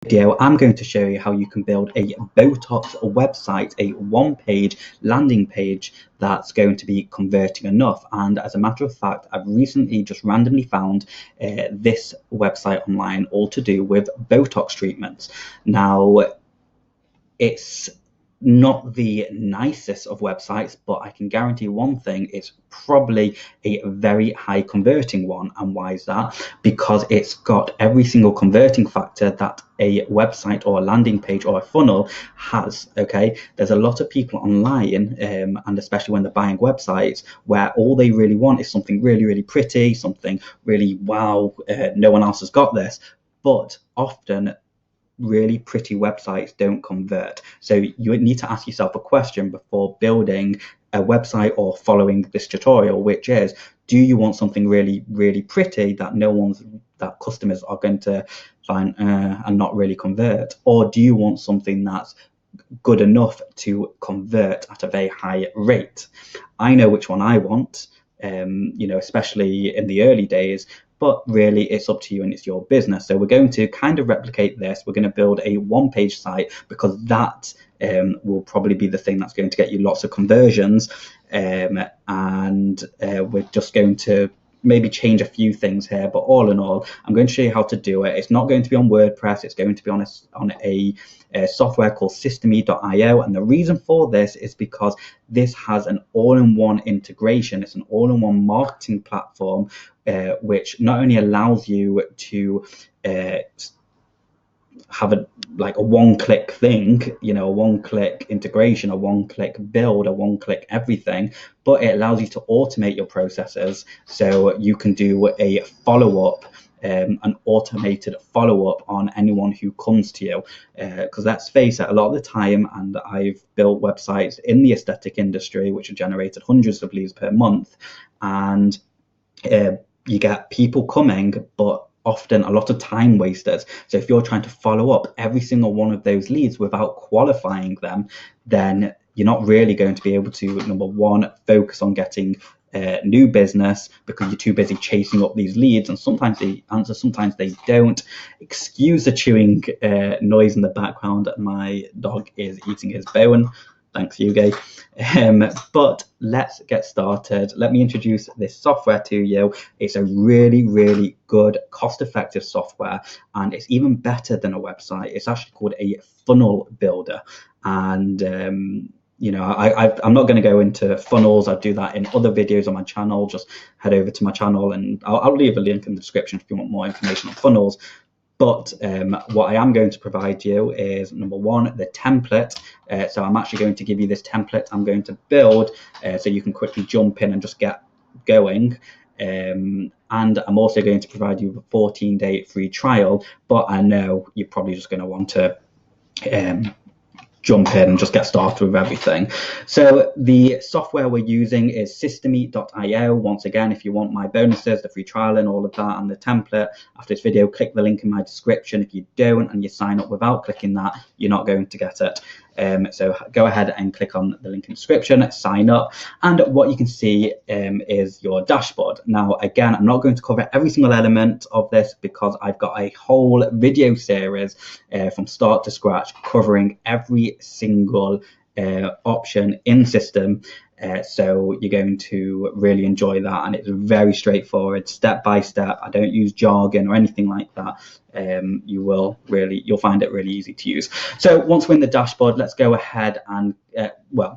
Video, I'm going to show you how you can build a Botox website, a one-page landing page that's going to be converting enough. And as a matter of fact, I've recently just randomly found this website online, all to do with Botox treatments. Now, it's not the nicest of websites, but I can guarantee one thing: it's probably a very high converting one. And why is that? Because it's got every single converting factor that a website or a landing page or a funnel has. Okay, there's a lot of people online, and especially when they're buying websites, where all they really want is something really, really pretty, something really wow, no one else has got this. But often really pretty websites don't convert. So you need to ask yourself a question before building a website or following this tutorial, which is, do you want something really, really pretty that customers are going to find and not really convert? Or do you want something that's good enough to convert at a very high rate? I know which one I want, especially in the early days, but really it's up to you and it's your business. So we're going to kind of replicate this. We're going to build a one-page site, because that will probably be the thing that's going to get you lots of conversions. And we're just going to maybe change a few things here, but all in all, I'm going to show you how to do it. It's not going to be on WordPress. It's going to be on a software called Systemy.io. And the reason for this is because this has an all-in-one integration. It's an all-in-one marketing platform, which not only allows you to have a one-click thing, a one-click integration, a one-click build, a one-click everything, but it allows you to automate your processes, so you can do a follow-up, an automated follow-up on anyone who comes to you. Because let's face it, a lot of the time, and I've built websites in the aesthetic industry which have generated hundreds of leads per month, and you get people coming, but often a lot of time wasters. So if you're trying to follow up every single one of those leads without qualifying them, then you're not really going to be able to, number one, focus on getting new business, because you're too busy chasing up these leads, and sometimes they answer, sometimes they don't. Excuse the chewing noise in the background. My dog is eating his bone. Thanks, Hugo. But let's get started. Let me introduce this software to you. It's a really, really good, cost-effective software, and it's even better than a website. It's actually called a funnel builder. And I'm not going to go into funnels. I do that in other videos on my channel. Just head over to my channel, and I'll leave a link in the description if you want more information on funnels. But what I am going to provide you is, number one, the template. So I'm actually going to give you this template I'm going to build, so you can quickly jump in and just get going. And I'm also going to provide you with a 14-day free trial. But I know you're probably just going to want to jump in and just get started with everything. So the software we're using is Systemy.io. Once again, if you want my bonuses, the free trial and all of that, and the template after this video, click the link in my description. If you don't and you sign up without clicking that, you're not going to get it. So go ahead and click on the link in the description, sign up, and what you can see is your dashboard. Now, again, I'm not going to cover every single element of this, because I've got a whole video series from start to scratch covering every single option in system. So you're going to really enjoy that, and it's very straightforward, step by step. I don't use jargon or anything like that. You'll find it really easy to use. So once we're in the dashboard, let's go ahead and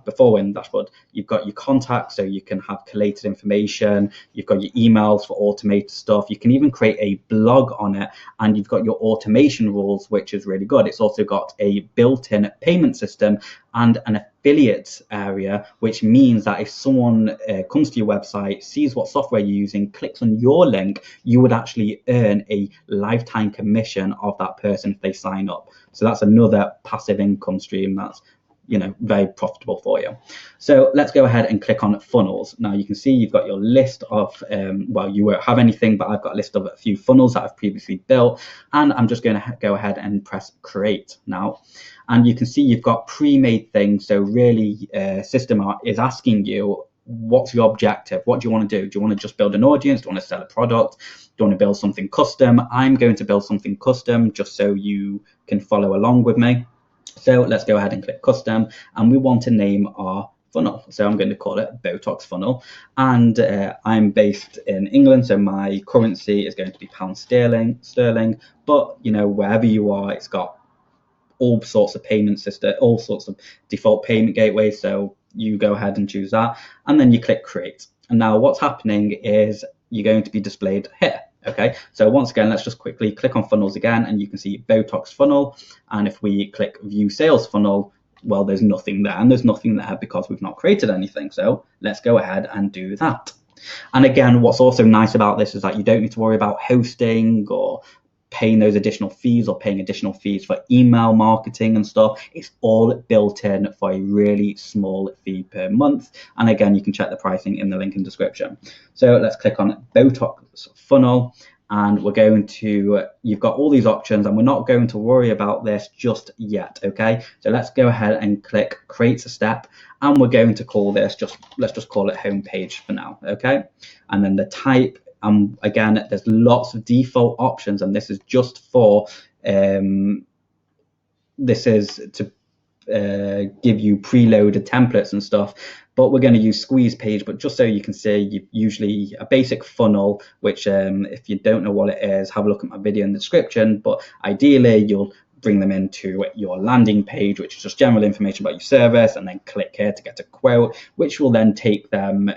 before we're in the dashboard, you've got your contacts, so you can have collated information. You've got your emails for automated stuff. You can even create a blog on it, and you've got your automation rules, which is really good. It's also got a built-in payment system and an affiliate area, which means that if someone comes to your website, sees what software you're using, clicks on your link, you would actually earn a lifetime commission of that person if they sign up. So that's another passive income stream that's very profitable for you. So let's go ahead and click on funnels. Now you can see you've got your list of, you won't have anything, but I've got a list of a few funnels that I've previously built, and I'm just going to go ahead and press create now. And you can see you've got pre-made things. So really, System is asking you, what's your objective? What do you want to do? Do you want to just build an audience? Do you want to sell a product? Do you want to build something custom? I'm going to build something custom just so you can follow along with me. So let's go ahead and click custom, and we want to name our funnel. So I'm going to call it Botox funnel, and I'm based in England, so my currency is going to be pound sterling. But you know, wherever you are, it's got all sorts of payment system, all sorts of default payment gateways. So you go ahead and choose that, and then you click create. And now what's happening is you're going to be displayed here. Okay, so once again, let's just quickly click on funnels again, and you can see Botox funnel. And if we click view sales funnel, well, there's nothing there, and there's nothing there because we've not created anything. So let's go ahead and do that. And again, what's also nice about this is that you don't need to worry about hosting or paying those additional fees or paying additional fees for email marketing and stuff. It's all built in for a really small fee per month. And again, you can check the pricing in the link in description. So let's click on Botox funnel, and we're going to, you've got all these options, and we're not going to worry about this just yet. Okay, so let's go ahead and click create a step, and we're going to call this let's just call it home page for now. Okay, and then the type, again, there's lots of default options, and this is just for this is to give you preloaded templates and stuff, but we're going to use squeeze page. But just so you can see, you usually a basic funnel, which if you don't know what it is, have a look at my video in the description. But ideally, you'll bring them into your landing page, which is just general information about your service, and then click here to get a quote, which will then take them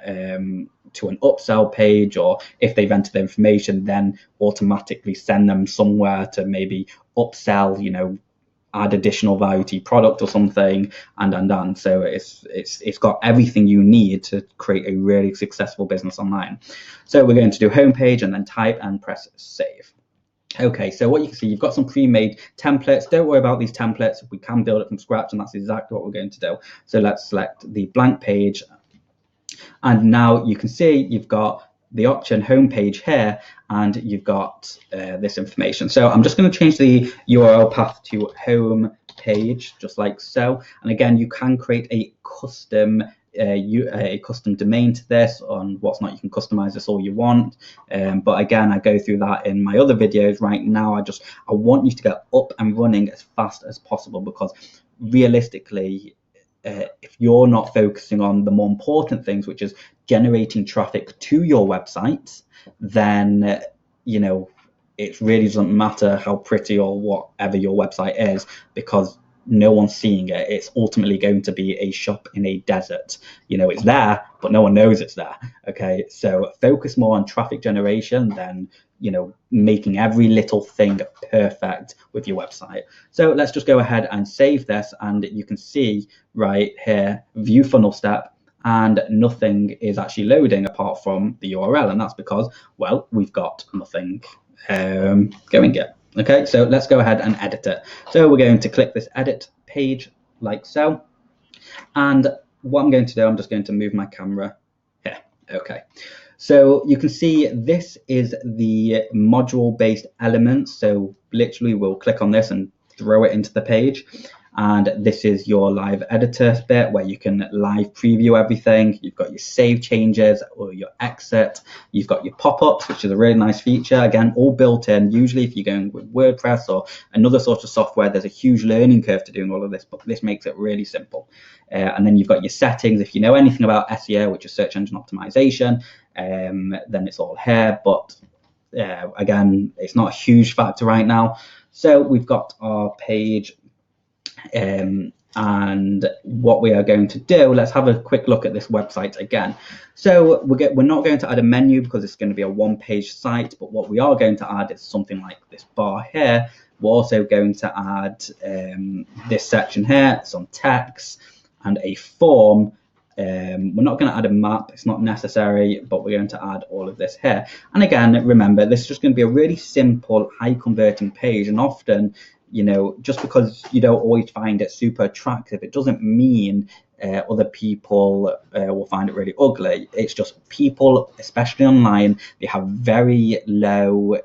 to an upsell page, or if they've entered the information, then automatically send them somewhere to maybe upsell, you know, add additional value to your product or something, and so it's got everything you need to create a really successful business online. So we're going to do homepage and then type and press save. Okay, so what you can see, you've got some pre-made templates. Don't worry about these templates. We can build it from scratch, and that's exactly what we're going to do. So let's select the blank page, and now you can see you've got the option homepage here, and you've got this information. So I'm just going to change the URL path to home page, just like so. And again, you can create a custom domain to this. On what's not, you can customize this all you want, but again, I go through that in my other videos. Right now, I want you to get up and running as fast as possible, because realistically, if you're not focusing on the more important things, which is generating traffic to your website, then you know, it really doesn't matter how pretty or whatever your website is, because no one's seeing it. It's ultimately going to be a shop in a desert. You know, it's there, but no one knows it's there. Okay, so focus more on traffic generation than, you know, making every little thing perfect with your website. So let's just go ahead and save this, and you can see right here, view funnel step, and nothing is actually loading apart from the URL, and that's because, well, we've got nothing going yet. Okay, so let's go ahead and edit it. So we're going to click this edit page like so, and what I'm going to do, I'm just going to move my camera here. Okay, so you can see this is the module based elements. So literally we'll click on this and throw it into the page, and this is your live editor bit where you can live preview everything. You've got your save changes or your exit. You've got your pop-ups, which is a really nice feature. Again, all built in. Usually if you're going with WordPress or another sort of software, there's a huge learning curve to doing all of this, but this makes it really simple. And then you've got your settings. If you know anything about SEO, which is search engine optimization, then it's all here. But again, it's not a huge factor right now. So we've got our page. And what we are going to do, let's have a quick look at this website again. So we're not going to add a menu because it's going to be a one-page site, but what we are going to add is something like this bar here. We're also going to add this section here, some text and a form. We're not going to add a map, it's not necessary, but we're going to add all of this here. And again, remember, this is just going to be a really simple, high converting page, and often, you know, just because you don't always find it super attractive, it doesn't mean other people will find it really ugly. It's just people, especially online, they have very low,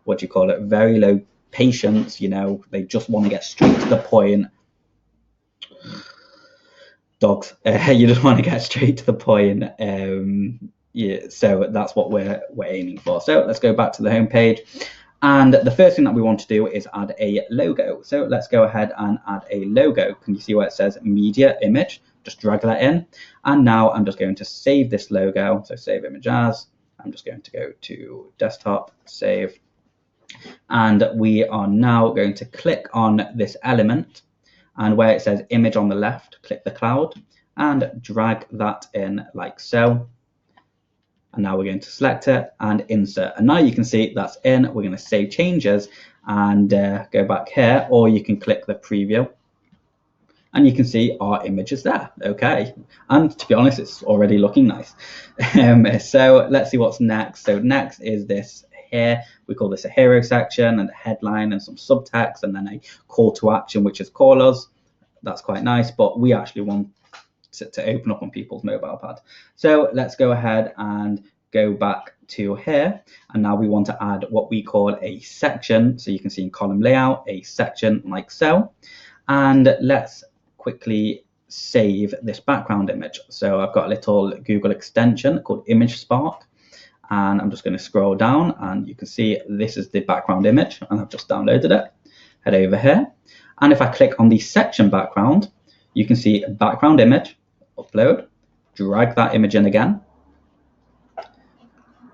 very low patience. You know, they just want to get straight to the point. dogs. You just want to get straight to the point. Yeah, so that's what we're aiming for. So let's go back to the home page. And the first thing that we want to do is add a logo. So let's go ahead and add a logo. Can you see where it says media image? Just drag that in. And now I'm just going to save this logo. So save image as. I'm just going to go to desktop, save. And we are now going to click on this element. And where it says image on the left, click the cloud and drag that in like so. And now we're going to select it and insert. And now you can see that's in. We're going to save changes and go back here, or you can click the preview. And you can see our image is there. Okay. And to be honest, it's already looking nice. So let's see what's next. So next is this here. We call this a hero section and a headline and some subtext and then a call to action, which is call us. That's quite nice, but we actually want to open up on people's mobile pad. So let's go ahead and go back to here. And now we want to add what we call a section. So you can see in column layout, a section like so. And let's quickly save this background image. So I've got a little Google extension called Image Spark. And I'm just going to scroll down and you can see this is the background image and I've just downloaded it. Head over here. And if I click on the section background, you can see background image, upload, drag that image in again,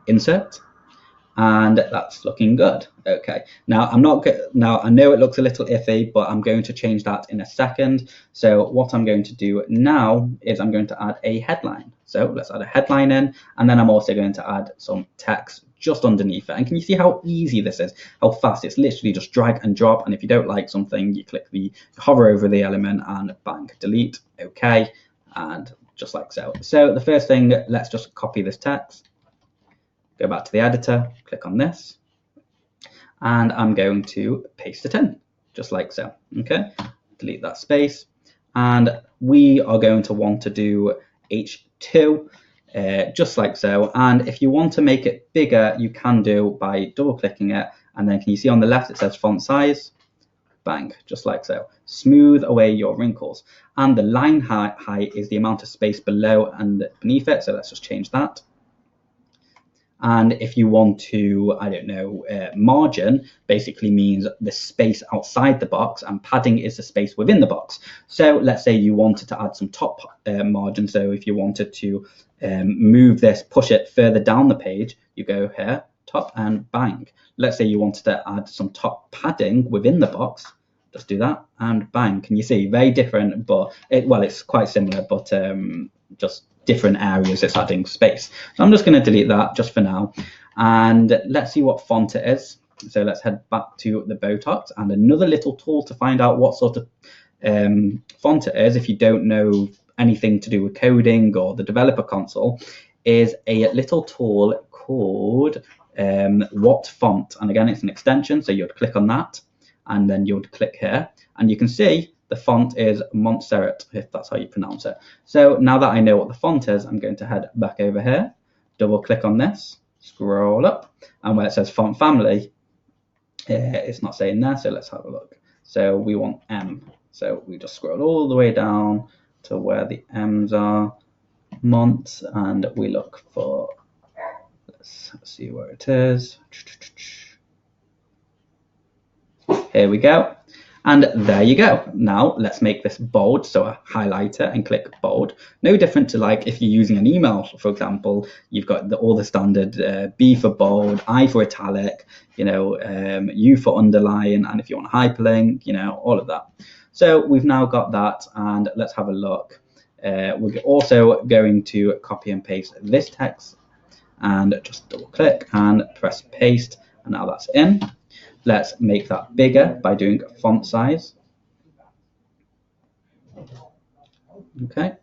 insert, and that's looking good. Okay, now I know it looks a little iffy, but I'm going to change that in a second. So what I'm going to do now is I'm going to add a headline. So let's add a headline in, and then I'm also going to add some text just underneath it. And can you see how easy this is? How fast? It's literally just drag and drop. And if you don't like something, you hover over the element and bang, delete. Okay, and just like so. So the first thing, let's just copy this text. Go back to the editor, click on this, and I'm going to paste it in, just like so. Okay, delete that space, and we are going to want to do H2, just like so. And if you want to make it bigger, you can do by double clicking it, and then can you see on the left it says font size? Bang, just like so. Smooth away your wrinkles. And the line height is the amount of space below and beneath it, so let's just change that. And if you want to, I don't know, margin basically means the space outside the box, and padding is the space within the box. So let's say you wanted to add some top margin. So if you wanted to move this, push it further down the page, you go here, top, and bang. Let's say you wanted to add some top padding within the box. Just do that, and bang. Can you see? Very different, but it's quite similar, but just different areas it's adding space. So I'm just going to delete that just for now, and let's see what font it is. So let's head back to the Botox, and another little tool to find out what sort of font it is if you don't know anything to do with coding or the developer console is a little tool called what font. And again, it's an extension, so you'd click on that and then you'd click here and you can see the font is Montserrat, if that's how you pronounce it. So now that I know what the font is, I'm going to head back over here, double click on this, scroll up, and where it says font family, it's not saying there, so let's have a look. So we want M. So we just scroll all the way down to where the M's are, Mont, and we look for, let's see where it is. Here we go. And there you go. Now let's make this bold. So I highlight it and click bold. No different to like if you're using an email, for example, you've got all the standard B for bold, I for italic, U for underline, and if you want to hyperlink, all of that. So we've now got that, and let's have a look. We're also going to copy and paste this text and just double click and press paste, and now that's in. Let's make that bigger by doing font size. Okay.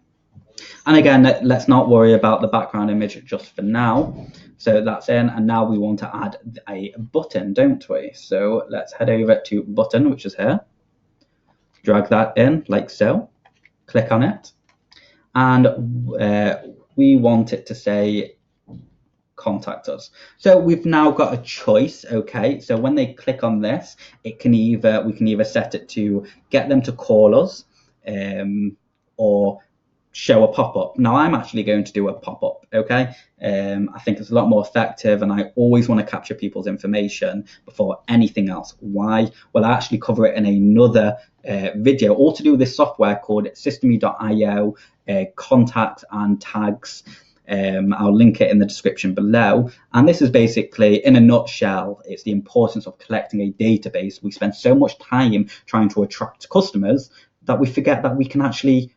And again, let's not worry about the background image just for now. So that's in, and now we want to add a button, don't we? So let's head over to button, which is here. Drag that in like so. Click on it. And we want it to say contact us. So we've now got a choice. Okay, so when they click on this, we can either set it to get them to call us, or show a pop-up. Now I'm actually going to do a pop-up, okay? I think it's a lot more effective, and I always want to capture people's information before anything else. Why? Well, I actually cover it in another video, all to do with this software called Systemy.io, contacts and tags. I'll link it in the description below. And this is basically, in a nutshell, it's the importance of collecting a database. We spend so much time trying to attract customers that we forget that we can actually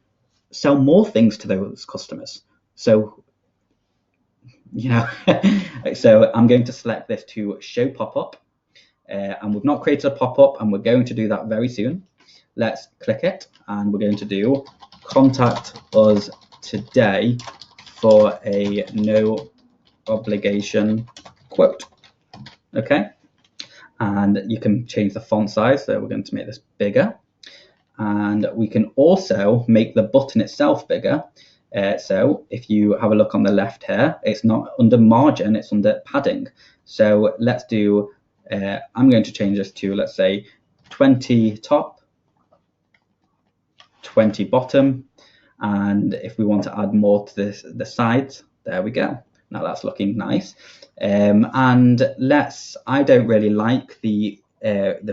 sell more things to those customers. So, you know, so I'm going to select this to show pop-up. And we've not created a pop-up, and we're going to do that very soon. Let's click it, and we're going to do contact us today for a no obligation quote. Okay, and you can change the font size, so we're going to make this bigger, and we can also make the button itself bigger. So if you have a look on the left here, it's not under margin, it's under padding. So let's do, I'm going to change this to, let's say, 20 top, 20 bottom. And if we want to add more to this, the sides, there we go. Now that's looking nice. And I don't really like the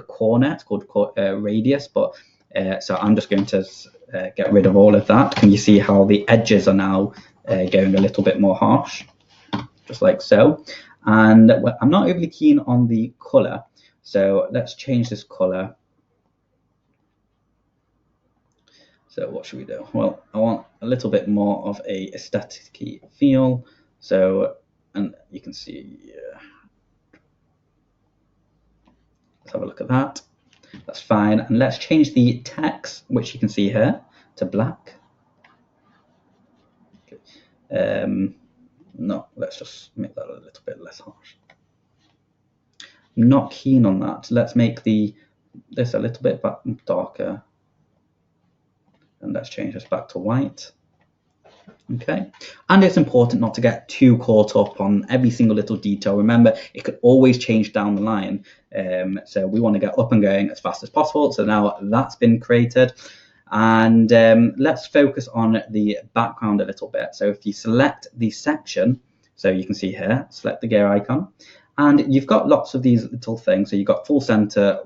corner, it's called radius, but so I'm just going to get rid of all of that. Can you see how the edges are now going a little bit more harsh, just like so? And I'm not overly keen on the color, so let's change this color. So what should we do? Well, I want a little bit more of a aesthetic feel. So, and you can see, let's have a look at that. That's fine. And let's change the text, which you can see here, to black. Okay. No, let's just make that a little bit less harsh. I'm not keen on that. Let's make this a little bit darker. And let's change this back to white. Okay, and it's important not to get too caught up on every single little detail. Remember, it could always change down the line. So we want to get up and going as fast as possible. So now that's been created. And let's focus on the background a little bit. So if you select the section, so you can see here, select the gear icon, and you've got lots of these little things. So you've got full center,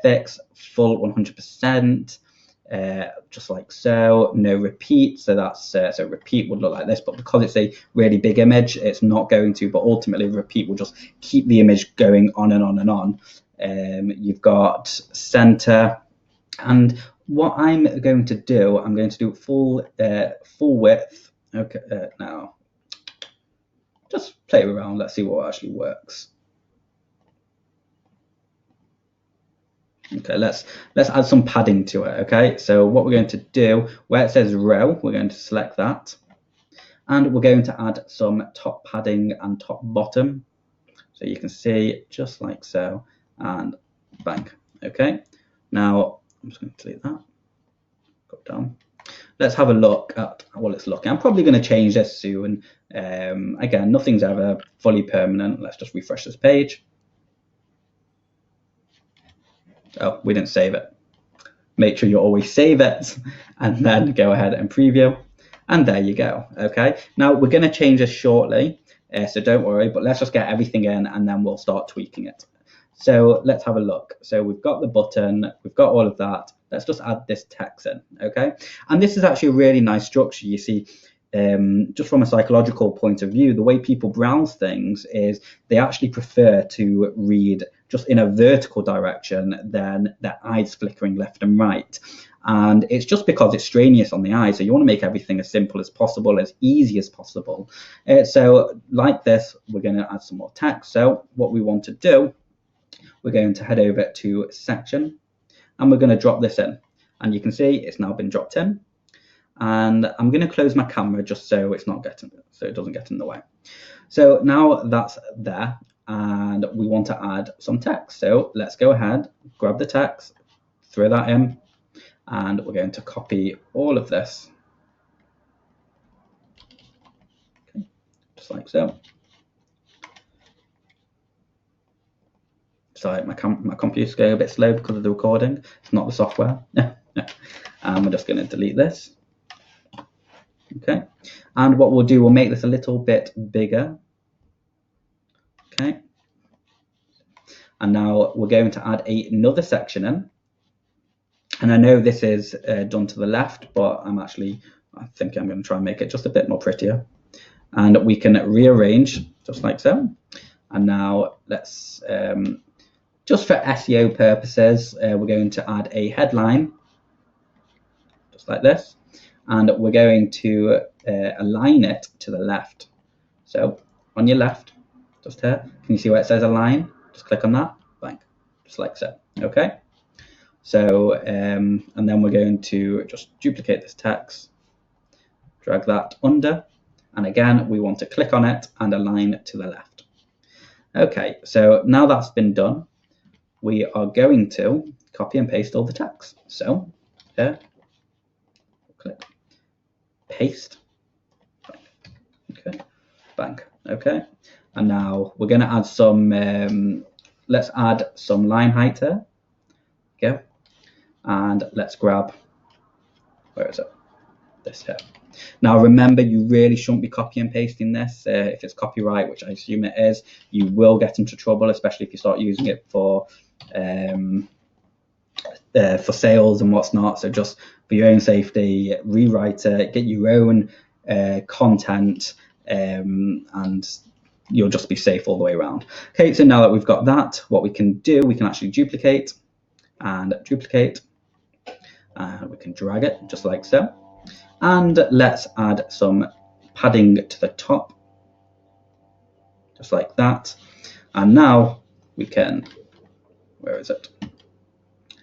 fix, full 100%, just like so, no repeat. So that's so repeat would look like this, but because it's a really big image, it's not going to, but ultimately repeat will just keep the image going on and on and on. You've got center, and what I'm going to do, I'm going to do full width. Okay, now just play around, let's see what actually works. Okay, let's add some padding to it. Okay, so what we're going to do, where it says row, we're going to select that, and we're going to add some top padding and top bottom. So you can see just like so, and bang. Okay, now I'm just going to delete that. Go down. Let's have a look at what it's looking. I'm probably going to change this soon. Again, nothing's ever fully permanent. Let's just refresh this page. Oh, we didn't save it. Make sure you always save it and then go ahead and preview. And there you go. Okay, now we're going to change this shortly, so don't worry, but let's just get everything in and then we'll start tweaking it. So let's have a look. So we've got the button, we've got all of that. Let's just add this text in, okay? And this is actually a really nice structure. You see, just from a psychological point of view, the way people browse things is they actually prefer to read just in a vertical direction than their eyes flickering left and right. And it's just because it's strenuous on the eye. So you want to make everything as simple as possible, as easy as possible. So like this, we're going to add some more text. So what we want to do, we're going to head over to section, and we're going to drop this in. And you can see it's now been dropped in. And I'm going to close my camera just so it doesn't get in the way. So now that's there, and we want to add some text. So let's go ahead, grab the text, throw that in, and we're going to copy all of this. Okay, just like so. Sorry, my computer's going a bit slow because of the recording. It's not the software. And we're just going to delete this. Okay, and what we'll do, we'll make this a little bit bigger. Okay, and now we're going to add another section in. And I know this is done to the left, but I think I'm going to try and make it just a bit more prettier. And we can rearrange just like so. And now let's, just for SEO purposes, we're going to add a headline, just like this. And we're going to align it to the left. So on your left, just here, can you see where it says align? Just click on that, bang, just like so, okay? So, and then we're going to just duplicate this text, drag that under, and again, we want to click on it and align to the left. Okay, so now that's been done, we are going to copy and paste all the text. So, here, click, paste, bang, okay, bang, okay. And now we're going to add some, let's add some line height here. Go. And let's grab, where is it? This here. Now remember, you really shouldn't be copy and pasting this. If it's copyright, which I assume it is, you will get into trouble, especially if you start using it for sales and what's not. So just for your own safety, rewrite it, get your own content, and you'll just be safe all the way around. Okay, so now that we've got that, what we can do, we can actually duplicate and duplicate. We can drag it just like so. And let's add some padding to the top, just like that. And now we can, where is it?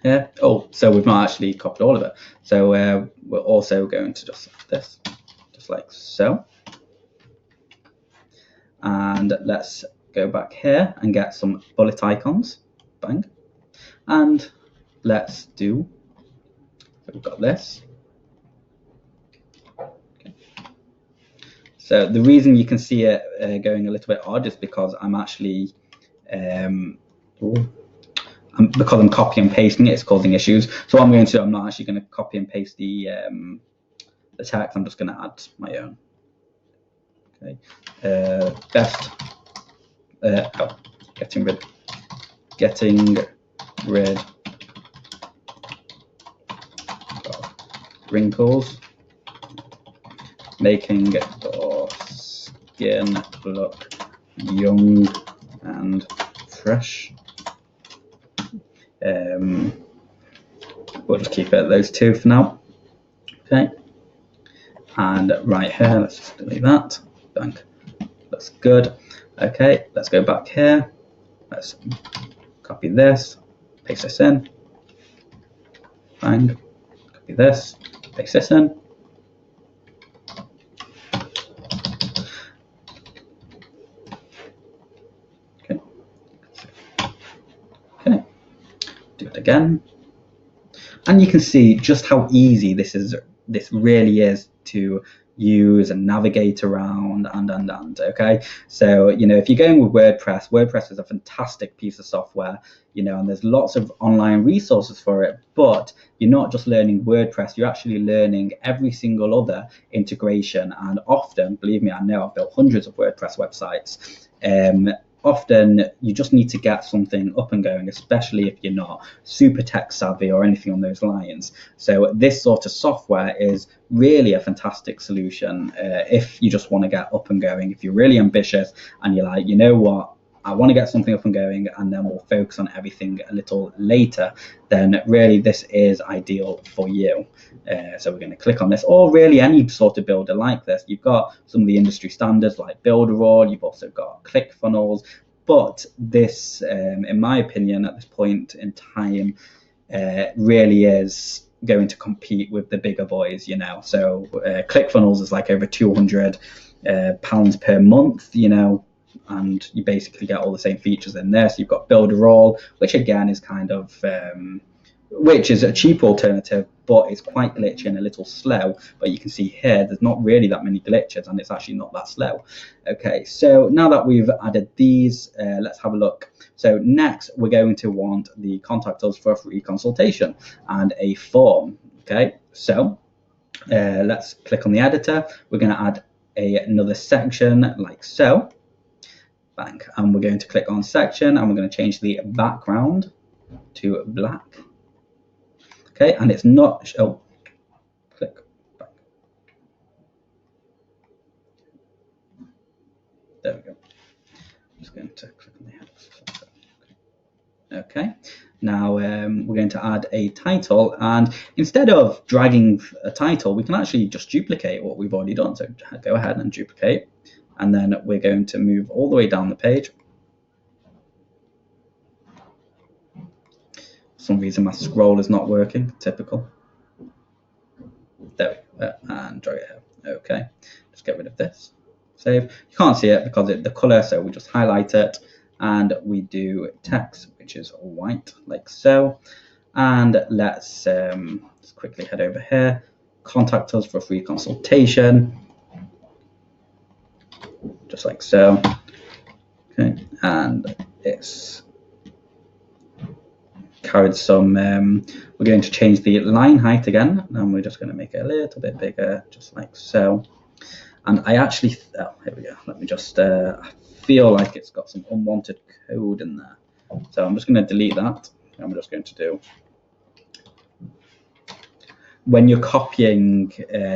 Here. Oh, so we've not actually copied all of it. So we're also going to just this, just like so. And let's go back here and get some bullet icons, bang. And let's do, so we've got this. Okay. So the reason you can see it going a little bit odd is because I'm actually, because I'm copy and pasting it, it's causing issues. So what I'm going to do, I'm not actually going to copy and paste the text, I'm just going to add my own. Okay, getting rid of wrinkles, making your skin look young and fresh. We'll just keep it at those two for now. Okay, and right here, let's just delete that. Bang. Looks good. Okay, let's go back here. Let's copy this, paste this in. Bang. Copy this, paste this in. Okay. Okay. Do it again. And you can see just how easy this really is to use and navigate around and okay. So if you're going with WordPress is a fantastic piece of software, and there's lots of online resources for it, but you're not just learning WordPress, you're actually learning every single other integration. And often, believe me, I know I've built hundreds of WordPress websites, often you just need to get something up and going, especially if you're not super tech savvy or anything on those lines. So this sort of software is really a fantastic solution if you just want to get up and going. If you're really ambitious and you're like, what, I want to get something up and going and then we'll focus on everything a little later, then really this is ideal for you. So we're going to click on this, or really any sort of builder like this. You've got some of the industry standards like Builderall, you've also got ClickFunnels, but this, in my opinion, at this point in time, really is going to compete with the bigger boys, So ClickFunnels is like over £200 per month, and you basically get all the same features in there. So you've got Builderall, which again is kind of, which is a cheap alternative, but it's quite glitchy and a little slow. But you can see here, there's not really that many glitches, and it's actually not that slow. Okay, so now that we've added these, let's have a look. So next, we're going to want the contact us for a free consultation and a form. Okay, so Let's click on the editor. We're going to add another section like so. Bang. And we're going to click on section, and we're going to change the background to black. Okay, and it's not, oh, click back. There we go. I'm just going to click on the header. Okay, now we're going to add a title, and instead of dragging a title, we can actually just duplicate what we've already done. So go ahead and duplicate, and then we're going to move all the way down the page. For some reason my scroll is not working, typical. There we go, and drag it here. Okay, just get rid of this. Save. You can't see it because it's the color, so we just highlight it, and we do text, which is white, like so. And let's quickly head over here. Contact us for a free consultation, just like so. Okay, and it's carried some. We're going to change the line height again, and we're just going to make it a little bit bigger, just like so. And I actually, oh, here we go. Let me just, I feel like it's got some unwanted code in there. So I'm just going to delete that. I'm just going to do, when you're copying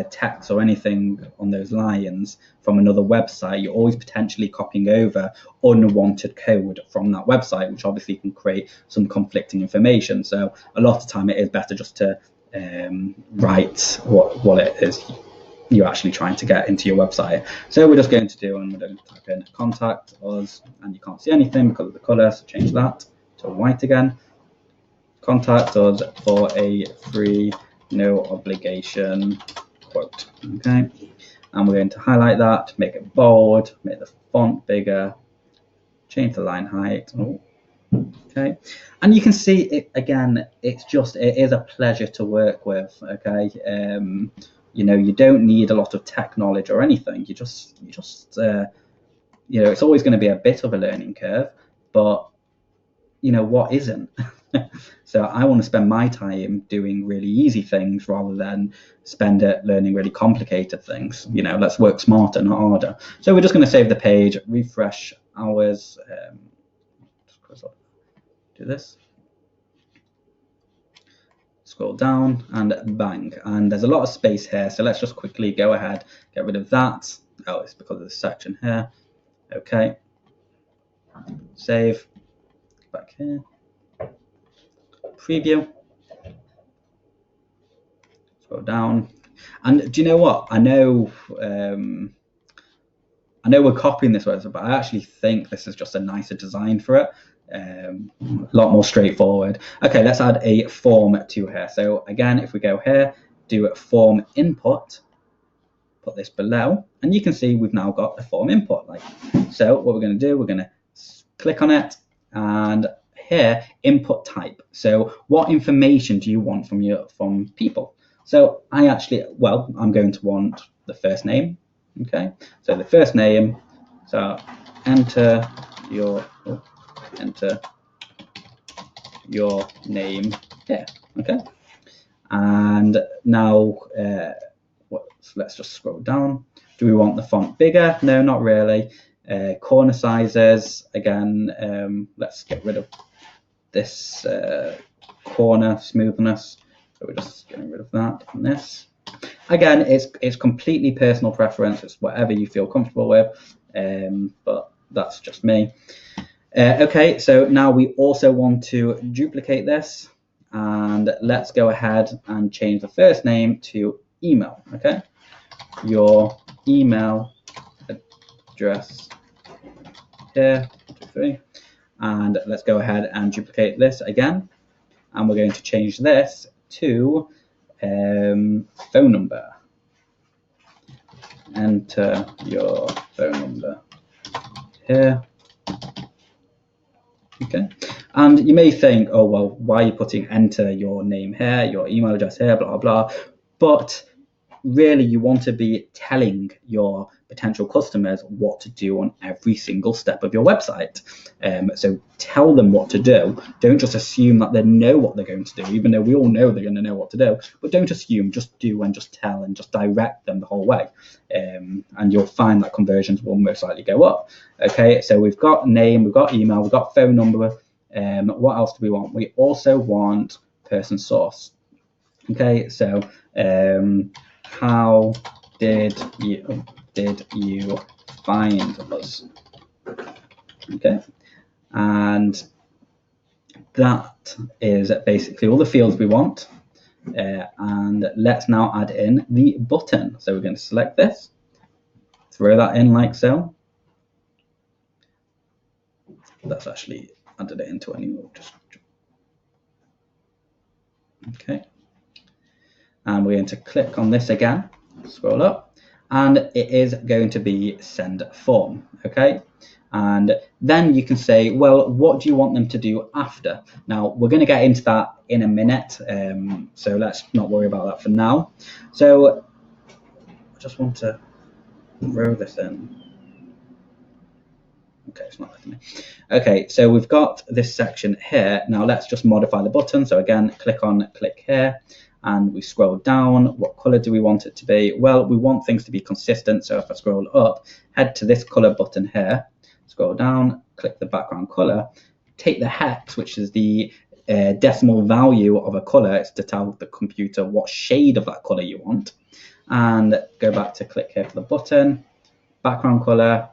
text or anything on those lines from another website, you're always potentially copying over unwanted code from that website, which obviously can create some conflicting information. So a lot of the time it is better just to write what it is you're actually trying to get into your website. So we're just going to do, and we're going to type in contact us, and you can't see anything because of the color, so change that to white again. Contact us for a free, no obligation quote. Okay, and we're going to highlight that, make it bold, make the font bigger, change the line height. Oh, okay, and you can see it again. It is a pleasure to work with. Okay, you know, you don't need a lot of tech knowledge or anything. You just you know, it's always going to be a bit of a learning curve, but you know what isn't. So I want to spend my time doing really easy things rather than spend it learning really complicated things. You know, let's work smarter, not harder. So we're just going to save the page, refresh ours. Do this. Scroll down, and bang. And there's a lot of space here, so let's just quickly go ahead, get rid of that. Oh, it's because of the section here. Okay. Save. Back here. Preview. Scroll down. And do you know what? I know we're copying this website, but I actually think this is just a nicer design for it. A lot more straightforward. Okay, let's add a form to here. So again, if we go here, do a form input, put this below, and you can see we've now got a form input. Like so, what we're going to do, we're going to click on it, and here, input type. So what information do you want from people? So I actually, well, I'm going to want the first name. Okay, so the first name. So enter your name here. Okay, and now let's just scroll down. Do we want the font bigger? No, not really. Corner sizes, again, let's get rid of this corner smoothness. So we're just getting rid of that and this. Again, it's completely personal preference. It's whatever you feel comfortable with, but that's just me. Okay, so now we also want to duplicate this, and let's go ahead and change the first name to email. Okay, your email address here, 2, 3, and let's go ahead and duplicate this again, and we're going to change this to phone number. Enter your phone number here. Okay, and you may think, oh well, why are you putting enter your name here, your email address here, blah blah, but really you want to be telling your potential customers what to do on every single step of your website. So tell them what to do. Don't just assume that they know what they're going to do, even though we all know they're going to know what to do. But don't assume, just do and just tell and just direct them the whole way. And you'll find that conversions will most likely go up. Okay, so we've got name, we've got email, we've got phone number. What else do we want? We also want person source. Okay, so how did you find us? Okay, and that is basically all the fields we want. And let's now add in the button. So we're going to select this, throw that in like so. That's actually added it into any just okay. And we're going to click on this again, scroll up, and it is going to be send form, okay? And then you can say, well, what do you want them to do after? Now, we're going to get into that in a minute, so let's not worry about that for now. So I just want to throw this in. Okay, it's not letting me. Okay, so we've got this section here. Now let's just modify the button. So again, click here. And we scroll down. What color do we want it to be? Well, we want things to be consistent. So if I scroll up, head to this color button here, scroll down, click the background color, take the hex, which is the decimal value of a color. It's to tell the computer what shade of that color you want. And go back to click here for the button, background color.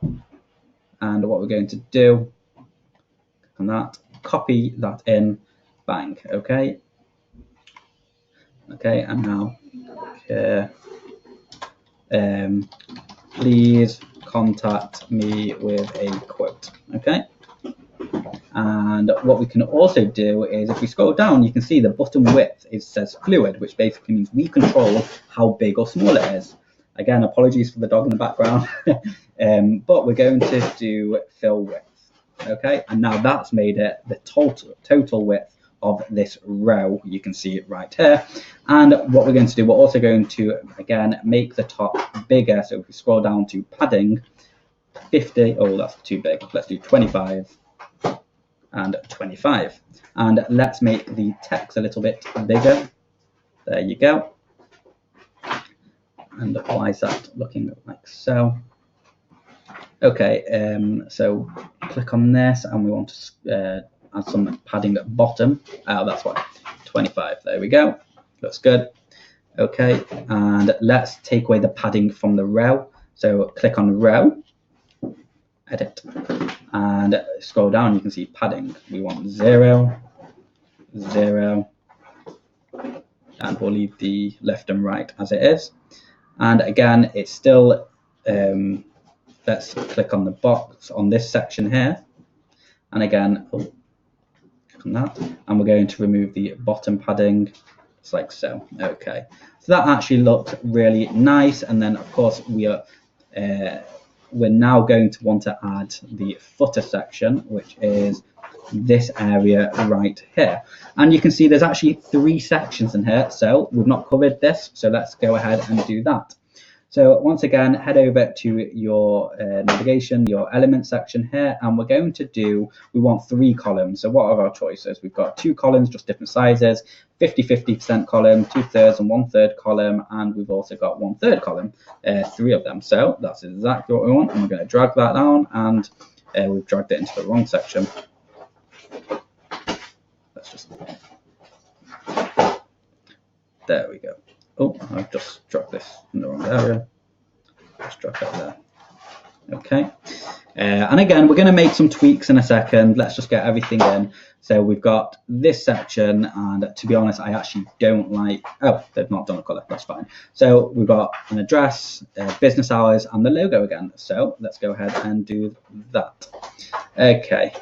And what we're going to do, click on that, copy that in, bang, okay. Okay, and now here, please contact me with a quote, okay? And what we can also do is if we scroll down, you can see the button width says fluid, which basically means we control how big or small it is. Again, apologies for the dog in the background, but we're going to do fill width, okay? And now that's made it the total width of this row. You can see it right here. And what we're going to do, we're also going to, again, make the top bigger. So if we scroll down to padding, 50, oh, that's too big. Let's do 25 and 25. And let's make the text a little bit bigger. There you go. And why is that looking like so? Okay, so click on this and we want to add some padding at the bottom. Oh, that's why. 25. There we go. Looks good. Okay, and let's take away the padding from the row. So click on row, edit, and scroll down. You can see padding. We want 0, 0, and we'll leave the left and right as it is. And again, it's still, let's click on the box on this section here. And again, click on that. And we're going to remove the bottom padding, just like so. Okay. So that actually looks really nice. And then, of course, we're now going to want to add the footer section, which is this area right here. And you can see there's actually 3 sections in here, so we've not covered this, so let's go ahead and do that. So once again, head over to your navigation, your element section here, and we're going to do, we want 3 columns. So what are our choices? We've got 2 columns, just different sizes, 50-50% column, 2/3 and 1/3 column, and we've also got 1/3 column, 3 of them. So that's exactly what we want, and we're going to drag that down, and we've dragged it into the wrong section. Let's just, there we go. Oh, I've just dropped this in the wrong area. Just drop that there. Okay. And again, we're going to make some tweaks in a second. Let's just get everything in. So we've got this section, and to be honest, I actually don't like, oh, they've not done a color, that's fine. So we've got an address, business hours, and the logo again. So let's go ahead and do that. Okay,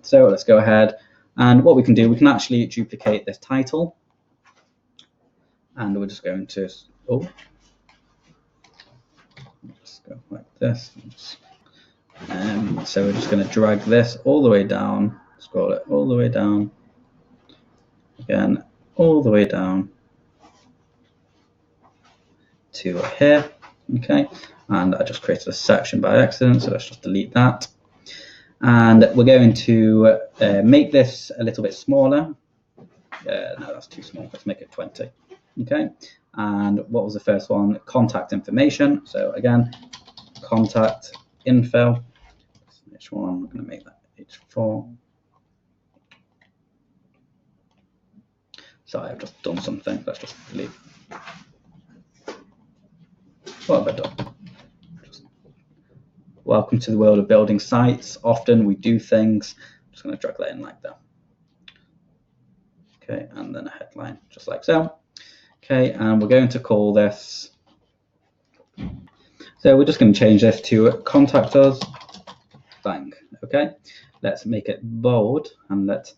so let's go ahead, and what we can do, we can actually duplicate this title, and we're just going to, oh, let's go like this. So we're just going to drag this all the way down, scroll it all the way down, again, all the way down, to here. Okay, and I just created a section by accident, so let's just delete that. And we're going to make this a little bit smaller. No, that's too small. Let's make it 20. Okay, and what was the first one? Contact information. So again, contact info. Which one? I'm going to make that H4. Sorry, I've just done something. Let's just delete. What have I done? Welcome to the world of building sites. Often we do things. I'm just going to drag that in like that. Okay, and then a headline, just like so. Okay, and we're going to call this. So we're just going to change this to contact us. Bang. Okay, let's make it bold and let's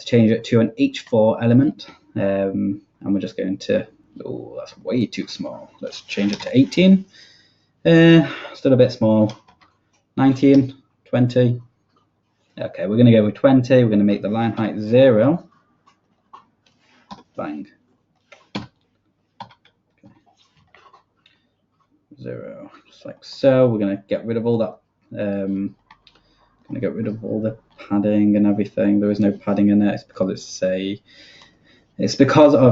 change it to an H4 element. And we're just going to. Oh, that's way too small. Let's change it to 18. Still a bit small. 19, 20. Okay, we're going to go with 20. We're going to make the line height 0. Bang. Okay. 0, just like so. We're going to get rid of all that. Going to get rid of all the padding and everything. There is no padding in it. It's because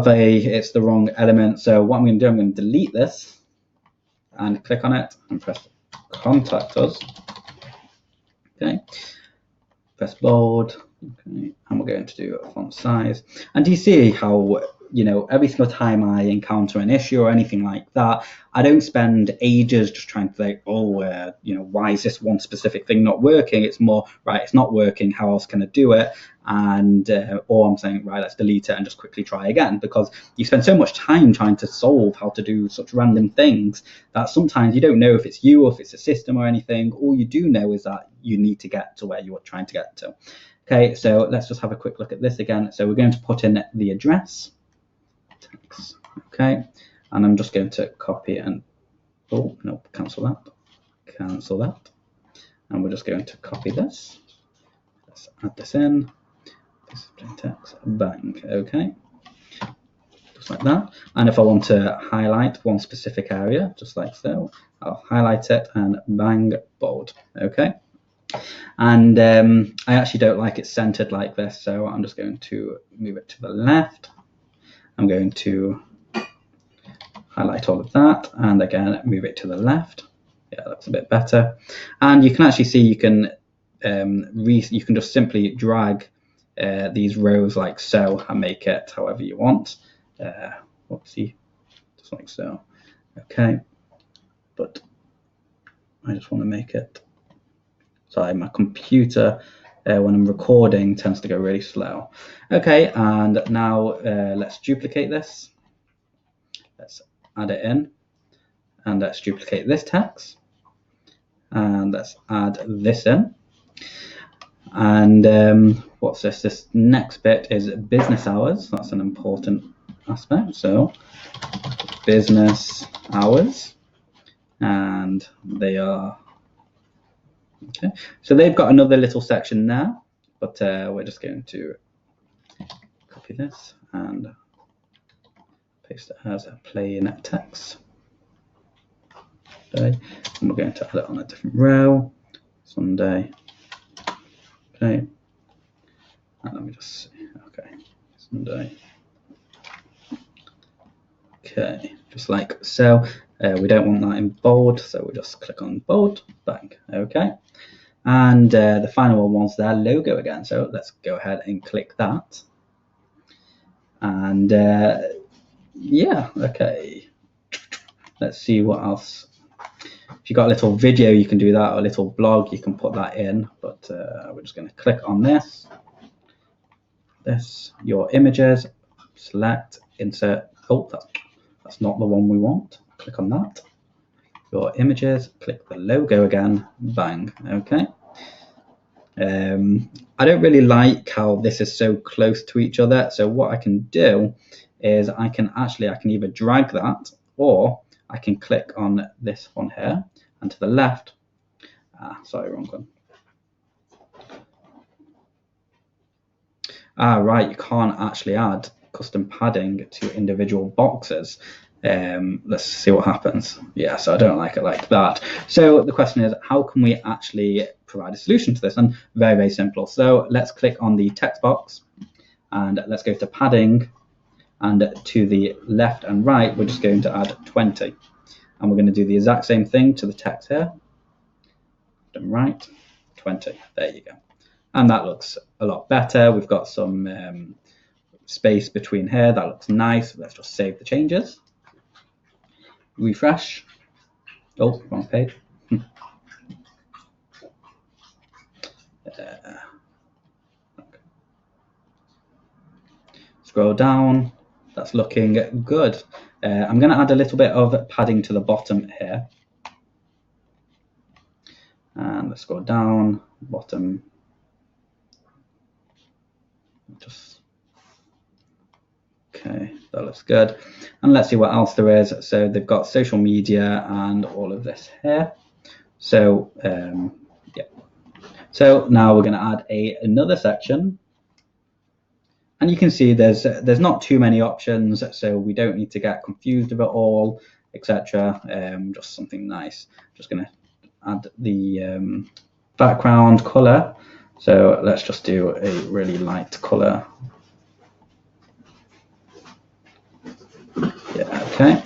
it's the wrong element. So what I'm going to do, I'm going to delete this and click on it and press contact us. Okay, press bold. Okay, and we're going to do a font size. And do you see how, every single time I encounter an issue or anything like that, I don't spend ages just trying to think, why is this one specific thing not working? It's more, right, it's not working, how else can I do it? And or I'm saying, right, let's delete it and just quickly try again, because you spend so much time trying to solve how to do such random things that sometimes you don't know if it's you or if it's a system or anything. All you do know is that you need to get to where you're trying to get to. Okay, so let's just have a quick look at this again. So we're going to put in the address. Okay, and I'm just going to copy and cancel that, and we're just going to copy this. Let's add this in. This is text. Bang. Okay, just like that. And if I want to highlight one specific area, just like so, I'll highlight it and bang, bold. Okay. And I actually don't like it centered like this, so I'm just going to move it to the left. I'm going to highlight all of that, and again move it to the left. Yeah, that's a bit better. And you can actually see you can just simply drag these rows like so and make it however you want. Whoopsie, just like so. Okay, but I just want to make it. Sorry, my computer when I'm recording tends to go really slow. Okay, and now let's duplicate this. Let's add it in, and let's duplicate this text, and let's add this in. And what's this? This next bit is business hours. That's an important aspect. So business hours, and they are. Okay, so they've got another little section there, but we're just going to copy this and paste it as a plain text. Okay, and we're going to add it on a different row. Sunday. Okay, and let me just see. Okay, Sunday. Okay, just like so. We don't want that in bold, so we'll just click on bold. Bang. Okay. And the final one was their logo again. So let's go ahead and click that. And yeah, okay. Let's see what else. If you've got a little video, you can do that, or a little blog, you can put that in. But we're just going to click on this. Your images, select, insert. Oh, that's not the one we want. Click on that. Your images, click the logo again, bang. Okay. I don't really like how this is so close to each other. So what I can do is I can either drag that, or I can click on this one here, and to the left. Sorry, wrong one. Right, you can't actually add custom padding to individual boxes. Let's see what happens. Yeah, so I don't like it like that. So the question is, how can we actually provide a solution to this? And very, very simple. So let's click on the text box and let's go to padding, and to the left and right, we're just going to add 20. And we're going to do the exact same thing to the text here. And right, 20. There you go. And that looks a lot better. We've got some space between here. That looks nice. Let's just save the changes. Refresh. Oh, wrong page. Scroll down. That's looking good. I'm going to add a little bit of padding to the bottom here. And let's scroll down, bottom. Just okay, that looks good. And let's see what else there is. So they've got social media and all of this here. So yeah. So now we're going to add another section. And you can see there's not too many options, so we don't need to get confused with it all, etc. Just something nice. Just going to add the background color. So let's just do a really light color. Yeah, okay.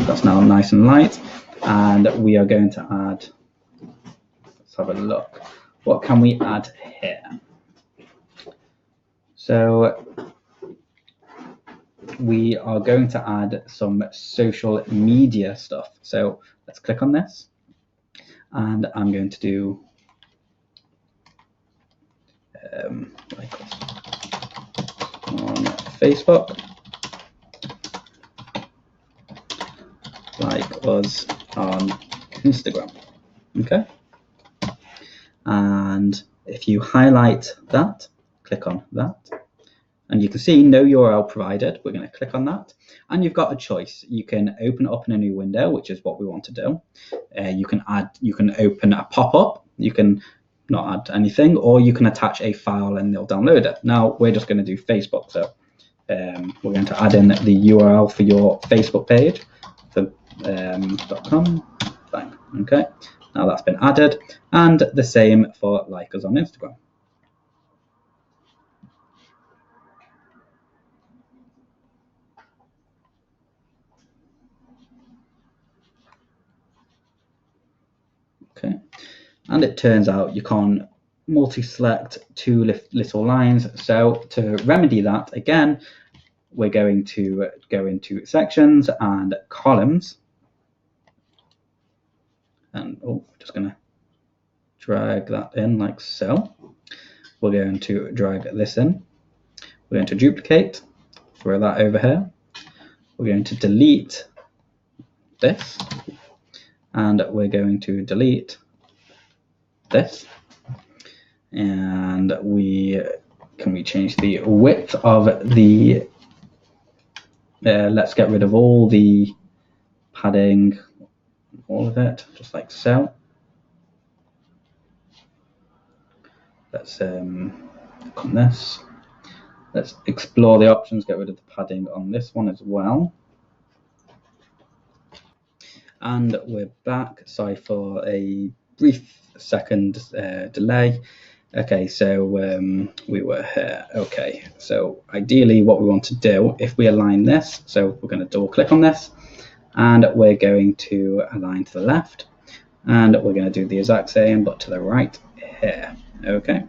That's now nice and light. And we are going to add, let's have a look. What can we add here? So we are going to add some social media stuff. So let's click on this. And I'm going to do like on Facebook, like us on Instagram. Okay. And if you highlight that, click on that, and you can see no URL provided. We're going to click on that, and you've got a choice. You can open it up in a new window, which is what we want to do. You can open a pop-up. You can not add anything, or you can attach a file and they'll download it. Now we're just going to do Facebook, so we're going to add in the URL for your Facebook page, for .com. Bang. Okay. Now that's been added, and the same for like us on Instagram. Okay, and it turns out you can't multi-select two little lines. So to remedy that, again, we're going to go into sections and columns. And just going to drag that in like so. We're going to drag this in. We're going to duplicate, throw that over here. We're going to delete this, and we're going to delete this. And can we change the width of the? Let's get rid of all the padding, all of it, just like so. Let's click on this. Let's explore the options, get rid of the padding on this one as well. And we're back. Sorry for a brief second delay. Okay, so we were here. Okay, so ideally what we want to do, if we align this, so we're going to double click on this, and we're going to align to the left, and we're going to do the exact same but to the right here. Okay,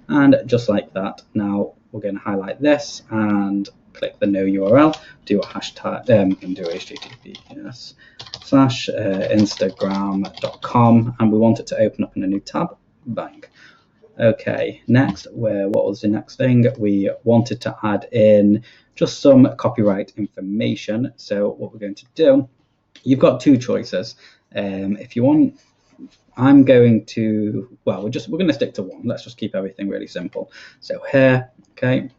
and just like that, now we're going to highlight this and click the no URL, do a hashtag, and do https /instagram.com, and we want it to open up in a new tab. Bang. Okay, next, what was the next thing? We wanted to add in just some copyright information. So what we're going to do, you've got two choices. If you want, I'm going to, well, we're going to stick to one. Let's just keep everything really simple. So here, okay,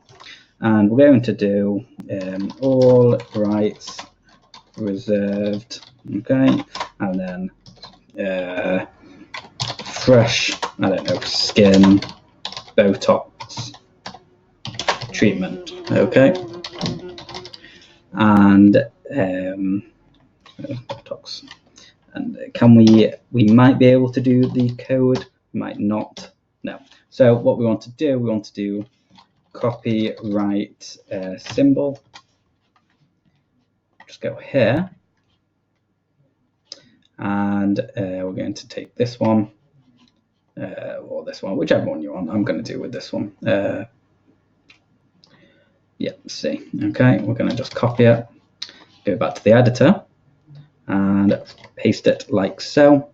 and we're going to do all rights reserved, okay, and then fresh, I don't know, skin Botox treatment, okay, and botox. And can we might be able to do the code, might not. No. So what we want to do copyright symbol. Just go here, and we're going to take this one or this one, whichever one you want. I'm going to do with this one. Yeah, see. Okay, we're going to just copy it, go back to the editor, and paste it like so.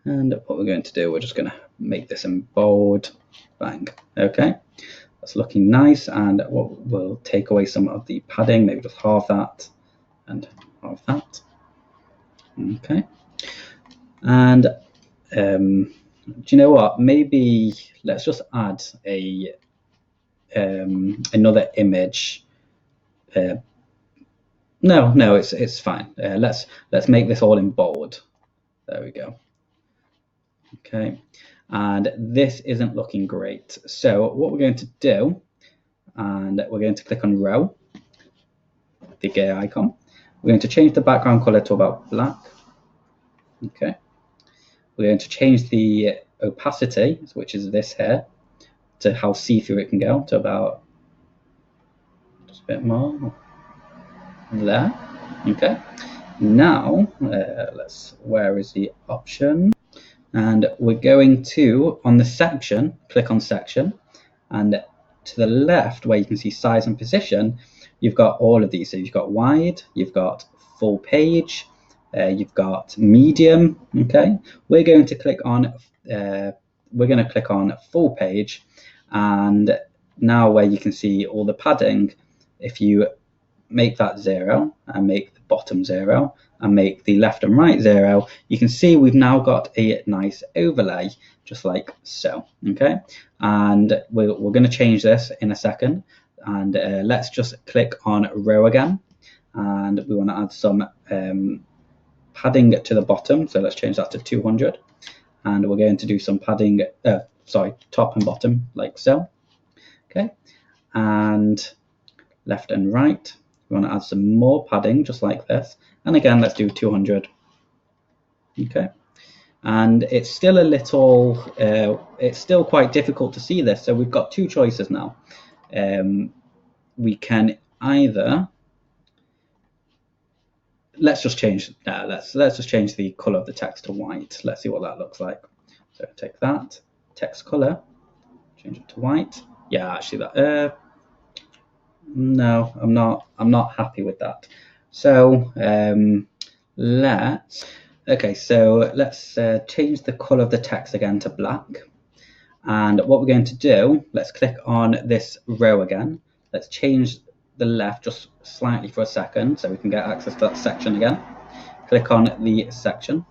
And what we're going to do, we're just going to make this in bold. Bang. Okay, that's looking nice. And we'll take away some of the padding, maybe just half that and half that. Okay. And do you know what? Maybe let's just add a another image. No, it's fine. Let's make this all in bold. There we go. Okay, and this isn't looking great. So what we're going to do, and we're going to click on row, the gear icon. We're going to change the background color to about black. Okay. We're going to change the opacity, which is this here, to how see-through it can go, to about just a bit more there. Okay. Now where is the option? And we're going to, on the section, click on section, and to the left where you can see size and position, you've got all of these. So you've got wide, you've got full page, you've got medium. Okay, we're going to click on full page, and now where you can see all the padding, if you make that 0 and make the bottom 0 and make the left and right 0, you can see we've now got a nice overlay, just like so. Okay, and we're going to change this in a second, and let's just click on row again, and we want to add some padding to the bottom, so let's change that to 200, and we're going to do some padding, top and bottom, like so. Okay, and left and right, we want to add some more padding, just like this, and again let's do 200. Okay, and it's still a little it's still quite difficult to see this, so we've got two choices now. We can either let's just change the color of the text to white. Let's see what that looks like. So take that text color, change it to white. Yeah, actually that no, I'm not happy with that. So let's change the color of the text again to black. And what we're going to do, let's click on this row again. Let's change the left just slightly for a second so we can get access to that section again. Click on the section.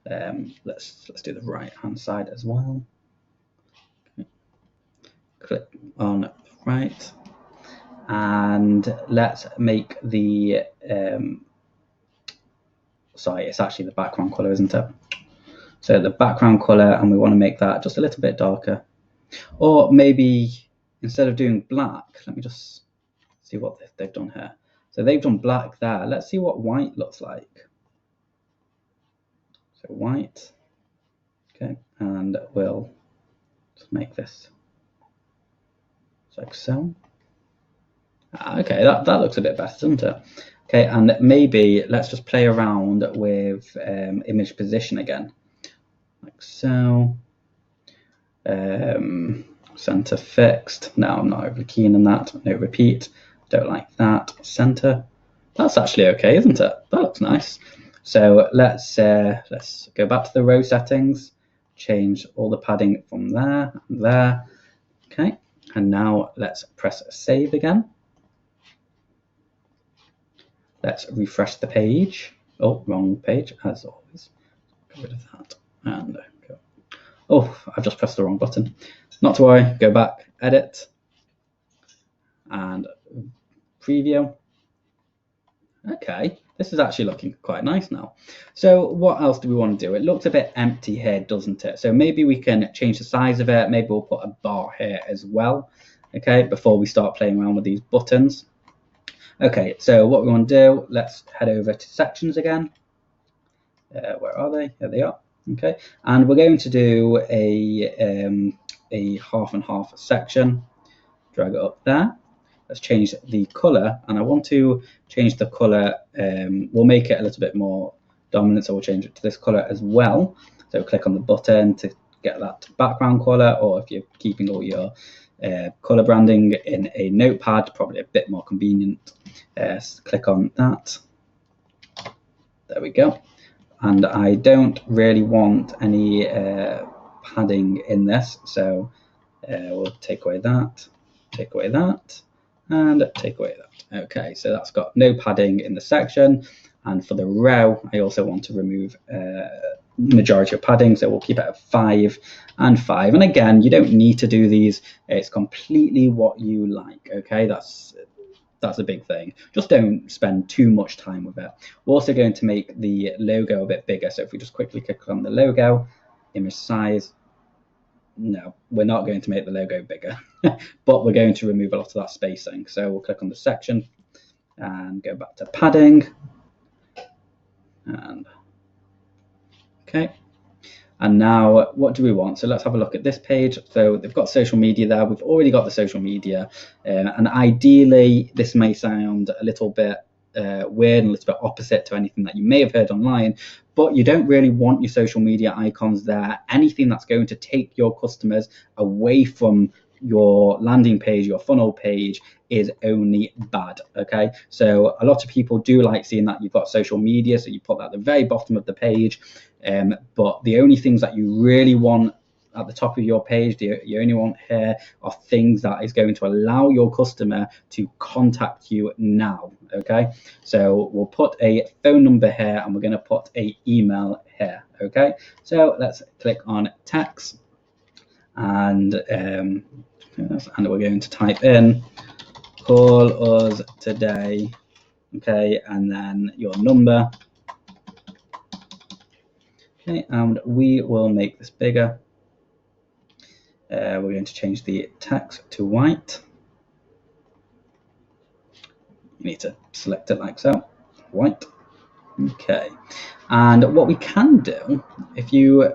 Let's do the right hand side as well. Okay. Click on right, and let's make the it's actually the background color, isn't it? So the background color, and we want to make that just a little bit darker, or maybe instead of doing black, let me just see what they've done here. So they've done black there. Let's see what white looks like. So white, okay, and we'll just make this like so. Okay, that looks a bit better, doesn't it? Okay, and maybe let's just play around with image position again, like so. Center fixed. No, I'm not overly keen on that. No repeat. Don't like that. Center. That's actually okay, isn't it? That looks nice. So let's go back to the row settings, change all the padding from there and there. Okay, and now let's press save again. Let's refresh the page. Oh, wrong page as always. Get rid of that and go. Oh, I've just pressed the wrong button. Not to worry, go back, edit, and preview. Okay, this is actually looking quite nice now. So what else do we want to do? It looks a bit empty here, doesn't it? So maybe we can change the size of it. Maybe we'll put a bar here as well, okay, before we start playing around with these buttons. Okay, so what we want to do, let's head over to sections again. Where are they? There they are. Okay, and we're going to do a half and half section. Drag it up there. Let's change the color, and I want to change the color. We'll make it a little bit more dominant, so we'll change it to this color as well. So click on the button to get that background color, or if you're keeping all your color branding in a notepad, probably a bit more convenient. Click on that. There we go. And I don't really want any padding in this, so we'll take away that, and take away that. Okay, so that's got no padding in the section, and for the row, I also want to remove majority of padding, so we'll keep it at 5 and 5. And again, you don't need to do these; it's completely what you like. Okay, that's a big thing. Just don't spend too much time with it. We're also going to make the logo a bit bigger. So if we just quickly click on the logo, image size, no, we're not going to make the logo bigger, but we're going to remove a lot of that spacing. So we'll click on the section and go back to padding. And okay. And now what do we want? So let's have a look at this page. So they've got social media there. We've already got the social media. And ideally, this may sound a little bit weird and a little bit opposite to anything that you may have heard online, but you don't really want your social media icons there. Anything that's going to take your customers away from your landing page, your funnel page, is only bad. Okay, so a lot of people do like seeing that you've got social media, so you put that at the very bottom of the page, but the only things that you really want at the top of your page, you only want here, are things that is going to allow your customer to contact you now. Okay, so we'll put a phone number here, and we're going to put a email here. Okay, so let's click on text, and we're going to type in call us today. Okay, and then your number. Okay, and we will make this bigger. We're going to change the text to white. You need to select it like so, white. Okay, and what we can do, if you,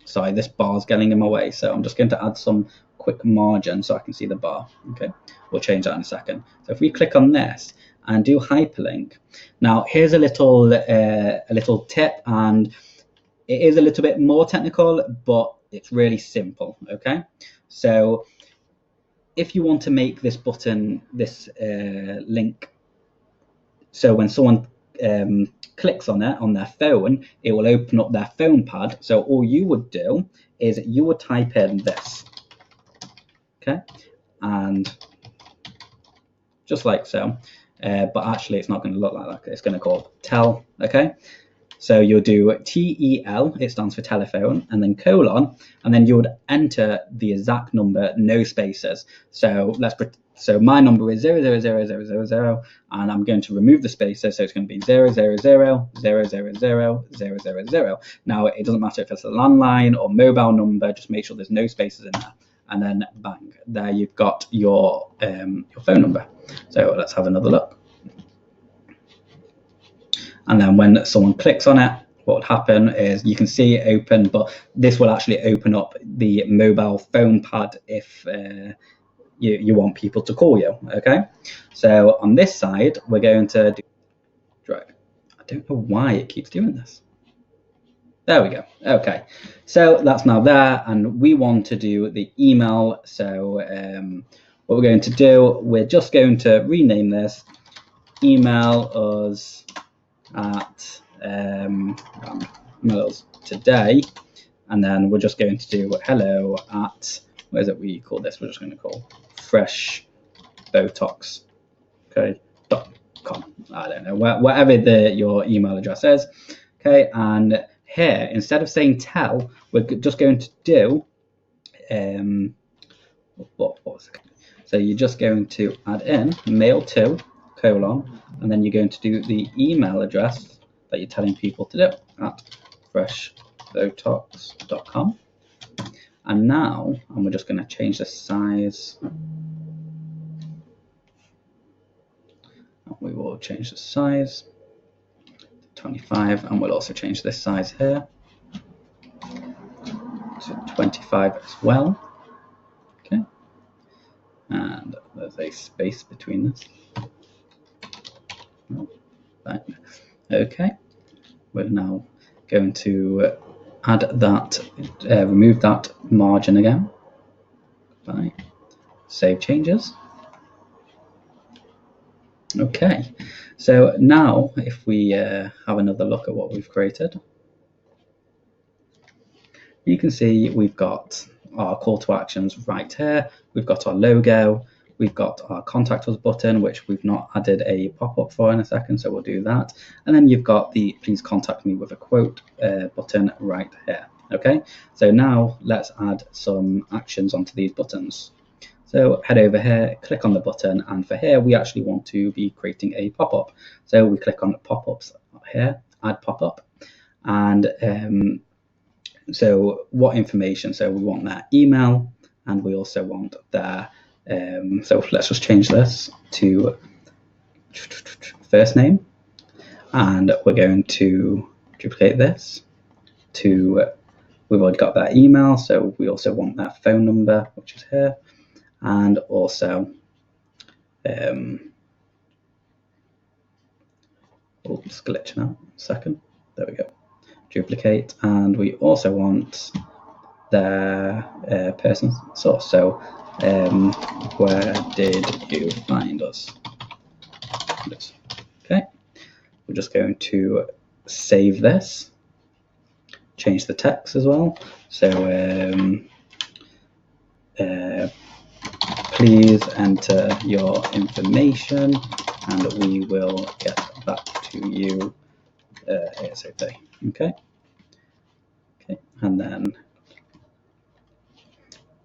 sorry, this bar's getting in my way, so I'm just going to add some quick margin so I can see the bar. Okay, we'll change that in a second. So if we click on this and do hyperlink, now here's a little tip, and it is a little bit more technical, but it's really simple. Okay, so if you want to make this button, this link, so when someone clicks on it on their phone, it will open up their phone pad. So all you would do is you would type in this, okay, and just like so, but actually it's not going to look like that. It's going to call tel. Okay, so you'll do TEL, it stands for telephone, and then colon, and then you would enter the exact number, no spaces. So so my number is 0000000, and I'm going to remove the spaces, so it's going to be 000000000. Now it doesn't matter if it's a landline or mobile number, just make sure there's no spaces in there, and then bang, there you've got your phone number. So let's have another look. And then when someone clicks on it, what will happen is you can see it open, but this will actually open up the mobile phone pad if you want people to call you. Okay, so on this side, we're going to drag. I don't know why it keeps doing this. There we go. Okay, so that's now there, and we want to do the email. So what we're going to do, we're just going to rename this email us at emails today, and then we're just going to do hello at, what is it we call this? We're just going to call freshbotox, okay, .com. I don't know, whatever your email address is. Okay, and here, instead of saying tell, we're just going to do what was it? So you're just going to add in mail to colon, and then you're going to do the email address that you're telling people to do at freshbotox.com. And now, and we're just going to change the size. we will change the size to 25, and we'll also change this size here to 25 as well. Okay, and there's a space between this. Right. Okay, we're now going to add that, remove that margin again. Right. Save changes. Okay, so now if we have another look at what we've created, you can see we've got our call to actions right here. We've got our logo. We've got our contact us button, which we've not added a pop-up for in a second, so we'll do that. And then you've got the please contact me with a quote button right here. Okay, so now let's add some actions onto these buttons. So head over here, click on the button, and for here we actually want to be creating a pop-up. So we click on pop-ups here, add pop-up, and so what information? So we want their email, and we also want their, so let's just change this to first name, and we're going to duplicate this to, we've already got their email, so we also want their phone number, which is here. And also, oops, glitching out a second. There we go. Duplicate, and we also want their person source. So, where did you find us? Okay, we're just going to save this. Change the text as well. So, please enter your information and we will get back to you ASAP. Okay. And then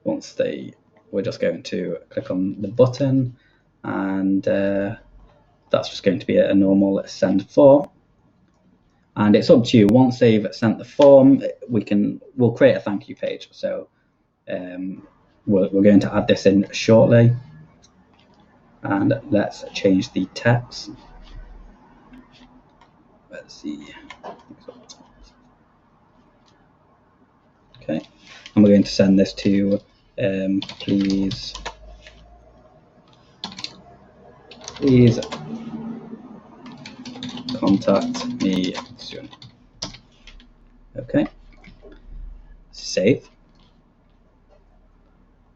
once we're just going to click on the button, and that's just going to be a normal send form. And it's up to you. Once they've sent the form, we'll create a thank you page. So we're going to add this in shortly, and let's change the text. Let's see. Okay, and we're going to send this to please contact me soon. Okay, save.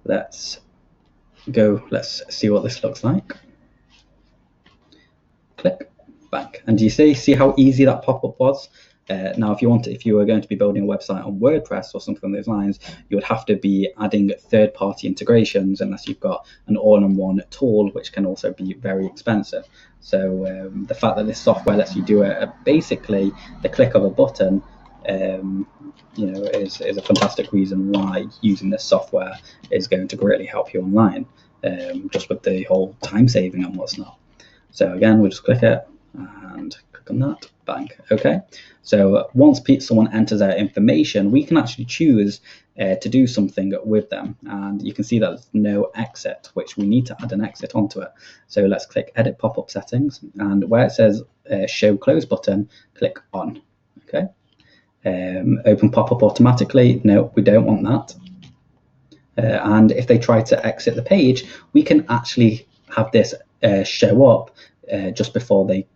Let's see what this looks like. Click, back, and do you see how easy that pop-up was? Now, if you were going to be building a website on WordPress or something along those lines, you would have to be adding third-party integrations unless you've got an all-in-one tool, which can also be very expensive. So the fact that this software lets you do it basically the click of a button, is a fantastic reason why using this software is going to greatly help you online, just with the whole time saving and what's not. So again, we'll just click it and click on that, bang. Okay, so once someone enters their information, we can actually choose to do something with them, and you can see that there's no exit, which we need to add an exit onto it. So let's click edit pop-up settings, and where it says show close button, click on. Okay. Open pop-up automatically. No, we don't want that. And if they try to exit the page, we can actually have this show up just before they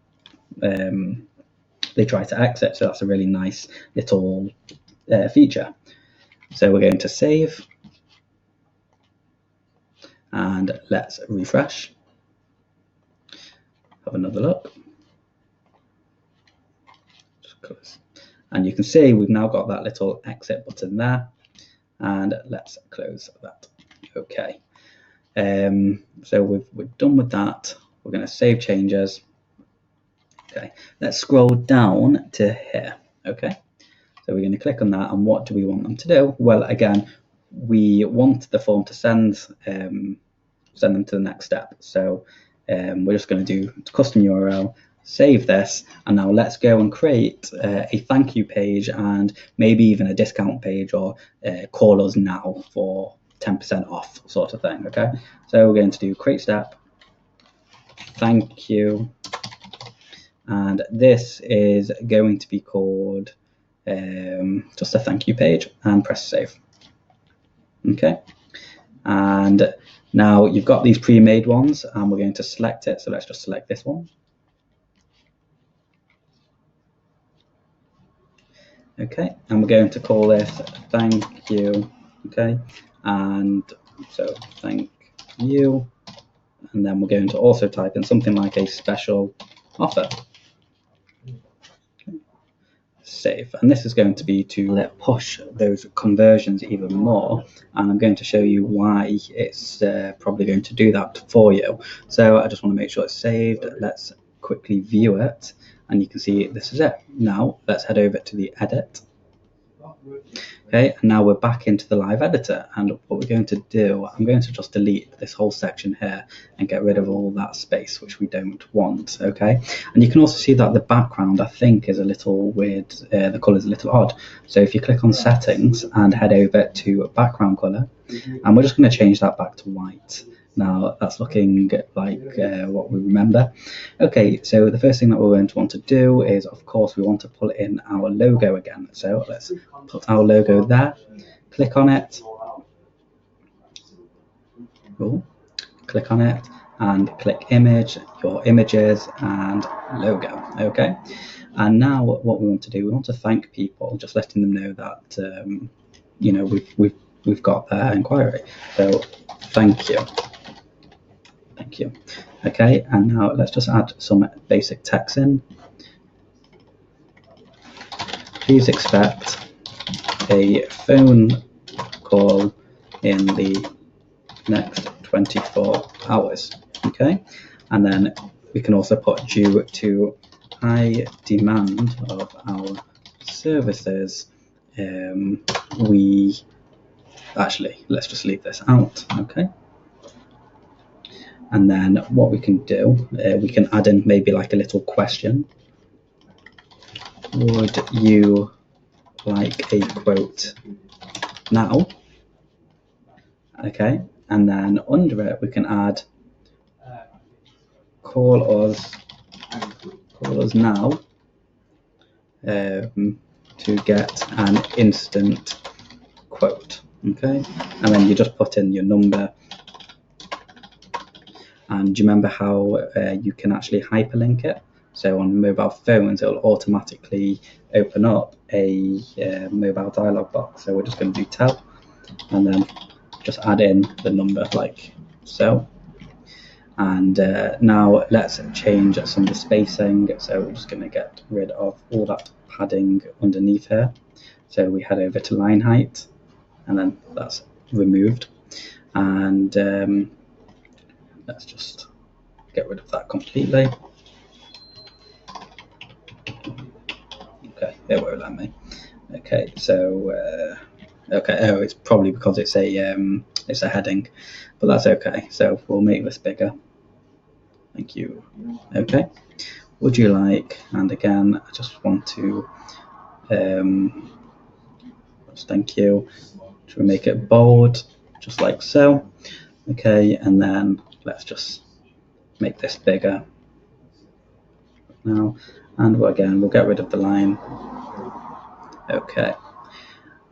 try to exit. So that's a really nice little feature. So we're going to save, and let's refresh. Have another look. Just close. And you can see we've now got that little exit button there, and let's close that. Okay, so we're done with that. We're going to save changes. Okay, let's scroll down to here. Okay, so we're going to click on that, and what do we want them to do? Well, again, we want the form to send them to the next step. So we're just going to do custom URL. Save this, and now let's go and create a thank you page and maybe even a discount page, or call us now for 10% off sort of thing. Okay, so we're going to do create step, thank you and this is going to be called just a thank you page, and press save. Okay, and now you've got these pre-made ones, and we're going to select it. So let's just select this one. Okay, and we're going to call this thank you. Okay, and so thank you, and then we're going to also type in something like a special offer. Save, and this is going to be to push those conversions even more, and I'm going to show you why it's probably going to do that for you. So I just want to make sure it's saved. Let's quickly view it, and you can see this is it. Now let's head over to the edit. Okay, and now we're back into the live editor, and what we're going to do, I'm going to just delete this whole section here and get rid of all that space which we don't want. Okay, and you can also see that the background I think is a little weird, the color is a little odd. So if you click on settings and head over to background color, and we're just going to change that back to white. Now that's looking like what we remember. Okay, so the first thing that we're going to want to do is, of course, we want to pull in our logo again. So let's put our logo there, click on it, click on it, and click image, your images, and logo. Okay, and now what we want to do, we want to thank people, just letting them know that you know, we've got their inquiry. So thank you. Thank you. Okay, and now let's just add some basic text in. Please expect a phone call in the next 24 hours. Okay, and then we can also put due to high demand of our services. We actually, let's just leave this out. Okay. And then what we can do, we can add in maybe like a little question. Would you like a quote now? Okay, and then under it we can add call us now to get an instant quote. Okay, and then you just put in your number. And do you remember how you can actually hyperlink it? So on mobile phones, it will automatically open up a mobile dialog box. So we're just going to do tab, and then just add in the number like so. And now let's change some of the spacing. So we're just going to get rid of all that padding underneath here. So we head over to line height, and then that's removed. And let's just get rid of that completely. Okay, it won't let me. Okay, so okay, oh, it's probably because it's a heading, but that's okay. So we'll make this bigger. Thank you. Okay. Would you like? And again, I just want to. Thank you. Should we make it bold, just like so? Okay, and then let's just make this bigger now, and again we'll get rid of the line. Okay,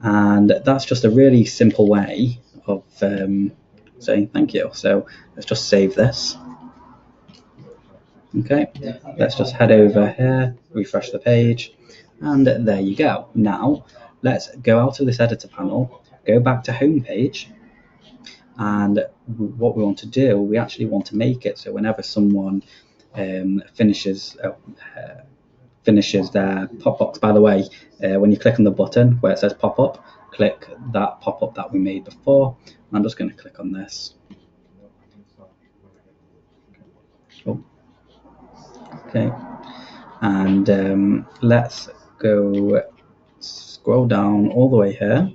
and that's just a really simple way of saying thank you. So let's just save this. Okay, let's just head over here, refresh the page, and there you go. Now let's go out of this editor panel, go back to home page, and what we want to do, we actually want to make it so whenever someone finishes their pop-box. By the way, when you click on the button where it says pop-up, click that pop-up that we made before. I'm just going to click on this. Oh. Okay, and let's go scroll down all the way here.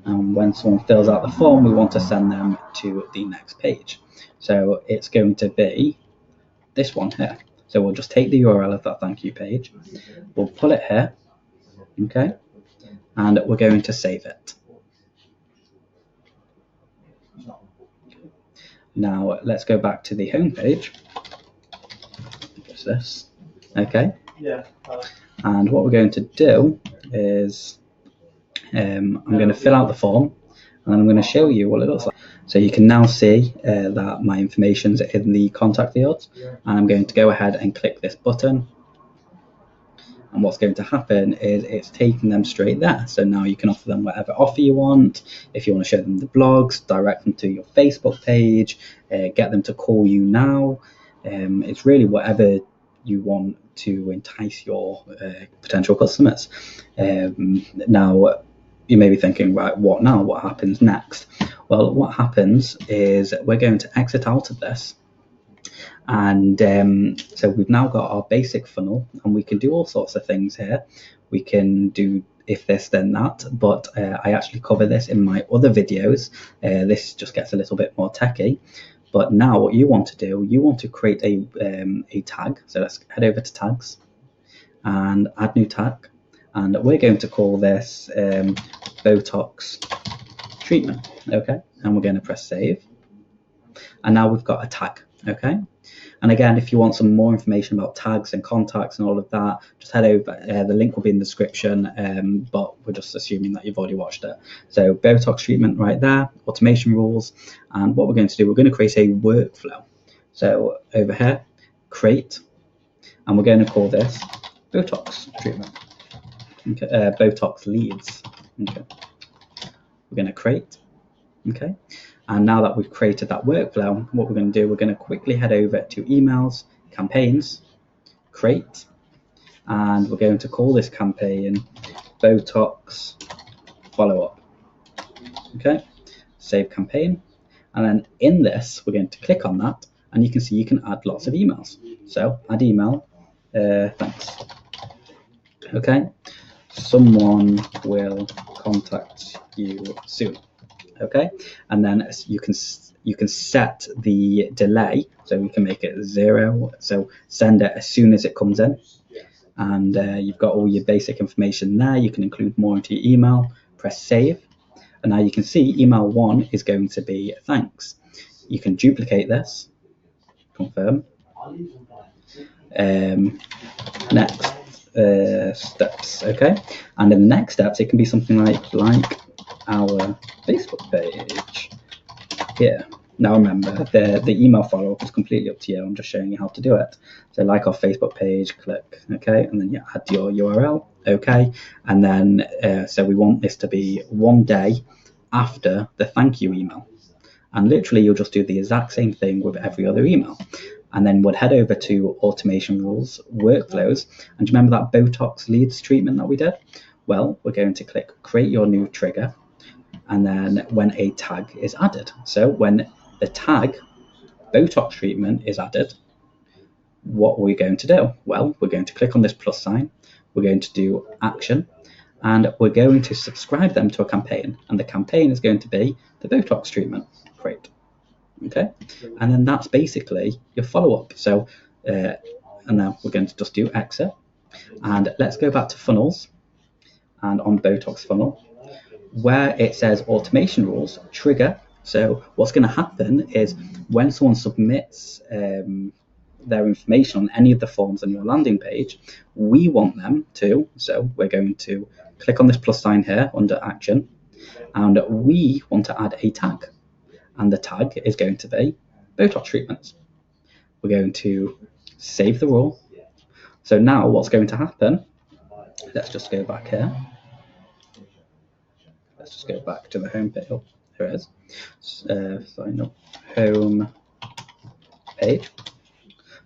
And when someone fills out the form, we want to send them to the next page. So it's going to be this one here. So we'll just take the URL of that thank you page, we'll pull it here, okay, and we're going to save it. Now let's go back to the home page. What's this? Okay. And what we're going to do is I'm going to fill out the form, and I'm going to show you what it looks like. So you can now see that my information's in the contact fields, and I'm going to go ahead and click this button. And what's going to happen is it's taking them straight there. So now you can offer them whatever offer you want. If you want to show them the blogs, direct them to your Facebook page, get them to call you now. It's really whatever you want to entice your potential customers. Now, you may be thinking, right, what now? What happens next? Well, what happens is we're going to exit out of this. And so we've now got our basic funnel, and we can do all sorts of things here. We can do if this then that, but I actually cover this in my other videos. This just gets a little bit more techy. But now what you want to do, you want to create a tag. So let's head over to tags and add new tag. And we're going to call this Botox treatment. Okay, and we're going to press save. And now we've got a tag. Okay. And again, if you want some more information about tags and contacts and all of that, just head over. The link will be in the description, but we're just assuming that you've already watched it. So Botox treatment right there, automation rules. And what we're going to do, we're going to create a workflow. So over here, create, and we're going to call this Botox treatment. Okay, Botox leads. Okay. We're going to create. Okay. And now that we've created that workflow, what we're going to do, we're going to quickly head over to emails, campaigns, create, and we're going to call this campaign Botox follow-up. Okay, save campaign. And then in this, we're going to click on that, and you can see you can add lots of emails. So add email, thanks. Okay, someone will contact you soon. Okay, and then you can set the delay, so we can make it 0. So send it as soon as it comes in, and you've got all your basic information there. You can include more into your email. Press save, and now you can see email 1 is going to be thanks. You can duplicate this, confirm. Next steps. Okay, and in the next steps, it can be something like our Facebook page here. Now remember, the email follow-up is completely up to you. I'm just showing you how to do it. So like our Facebook page, click, okay, and then you add your URL, okay, and then so we want this to be 1 day after the thank you email. And literally you'll just do the exact same thing with every other email. And then we'll head over to automation rules, workflows, and do you remember that Botox leads treatment that we did? Well, we're going to click create your new trigger, and then when a tag is added. So when the tag Botox treatment is added, what are we going to do? Well, we're going to click on this plus sign, we're going to do action, and we're going to subscribe them to a campaign, and the campaign is going to be the Botox treatment. Great. Okay, and then that's basically your follow-up. So and now we're going to just do exit, and let's go back to funnels, and on Botox funnel, where it says automation rules, trigger. So what's going to happen is when someone submits their information on any of the forms on your landing page, we want them to, so we're going to click on this plus sign here under action, and we want to add a tag, and the tag is going to be Botox treatments. We're going to save the rule. So now what's going to happen, let's just go back here. Let's just go back to the home page. Oh, here it is. Sign up home page.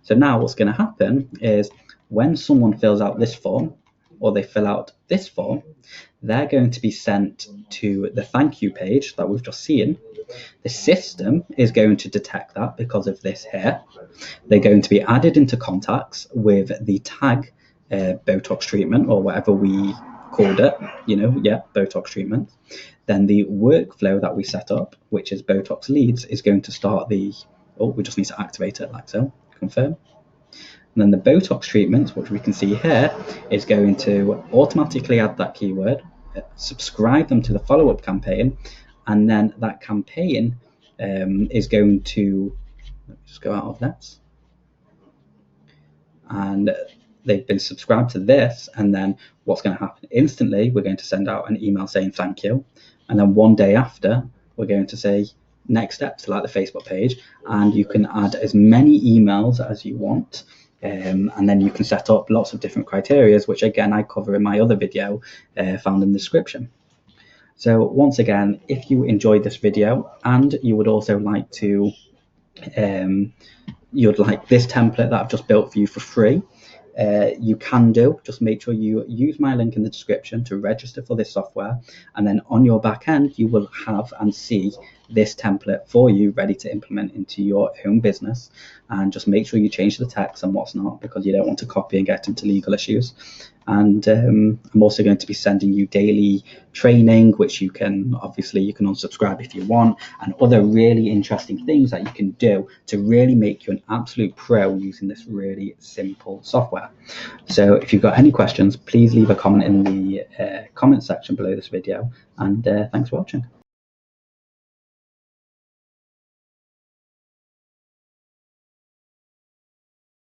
So now what's going to happen is when someone fills out this form, or they fill out this form, they're going to be sent to the thank you page that we've just seen. The system is going to detect that because of this here. They're going to be added into contacts with the tag Botox treatment, or whatever we called it, Botox treatment. Then the workflow that we set up, which is Botox leads, is going to start we just need to activate it like so, confirm. And then the Botox treatment, which we can see here, is going to automatically add that keyword, subscribe them to the follow-up campaign, and then that campaign is going to, let me just go out of that. And they've been subscribed to this, and then what's going to happen instantly, we're going to send out an email saying thank you, and then one day after we're going to say next steps, like the Facebook page, and you can add as many emails as you want. And then you can set up lots of different criteria, which again I cover in my other video found in the description. So once again, if you enjoyed this video and you would also like to you'd like this template that I've just built for you for free, you can do. Just make sure you use my link in the description to register for this software, and then on your back end you will have and see this template for you ready to implement into your own business. And just make sure you change the text and what's not, because you don't want to copy and get into legal issues. And I'm also going to be sending you daily training, which you can unsubscribe if you want, and other really interesting things that you can do to really make you an absolute pro using this really simple software. So if you've got any questions, please leave a comment in the comment section below this video, and thanks for watching.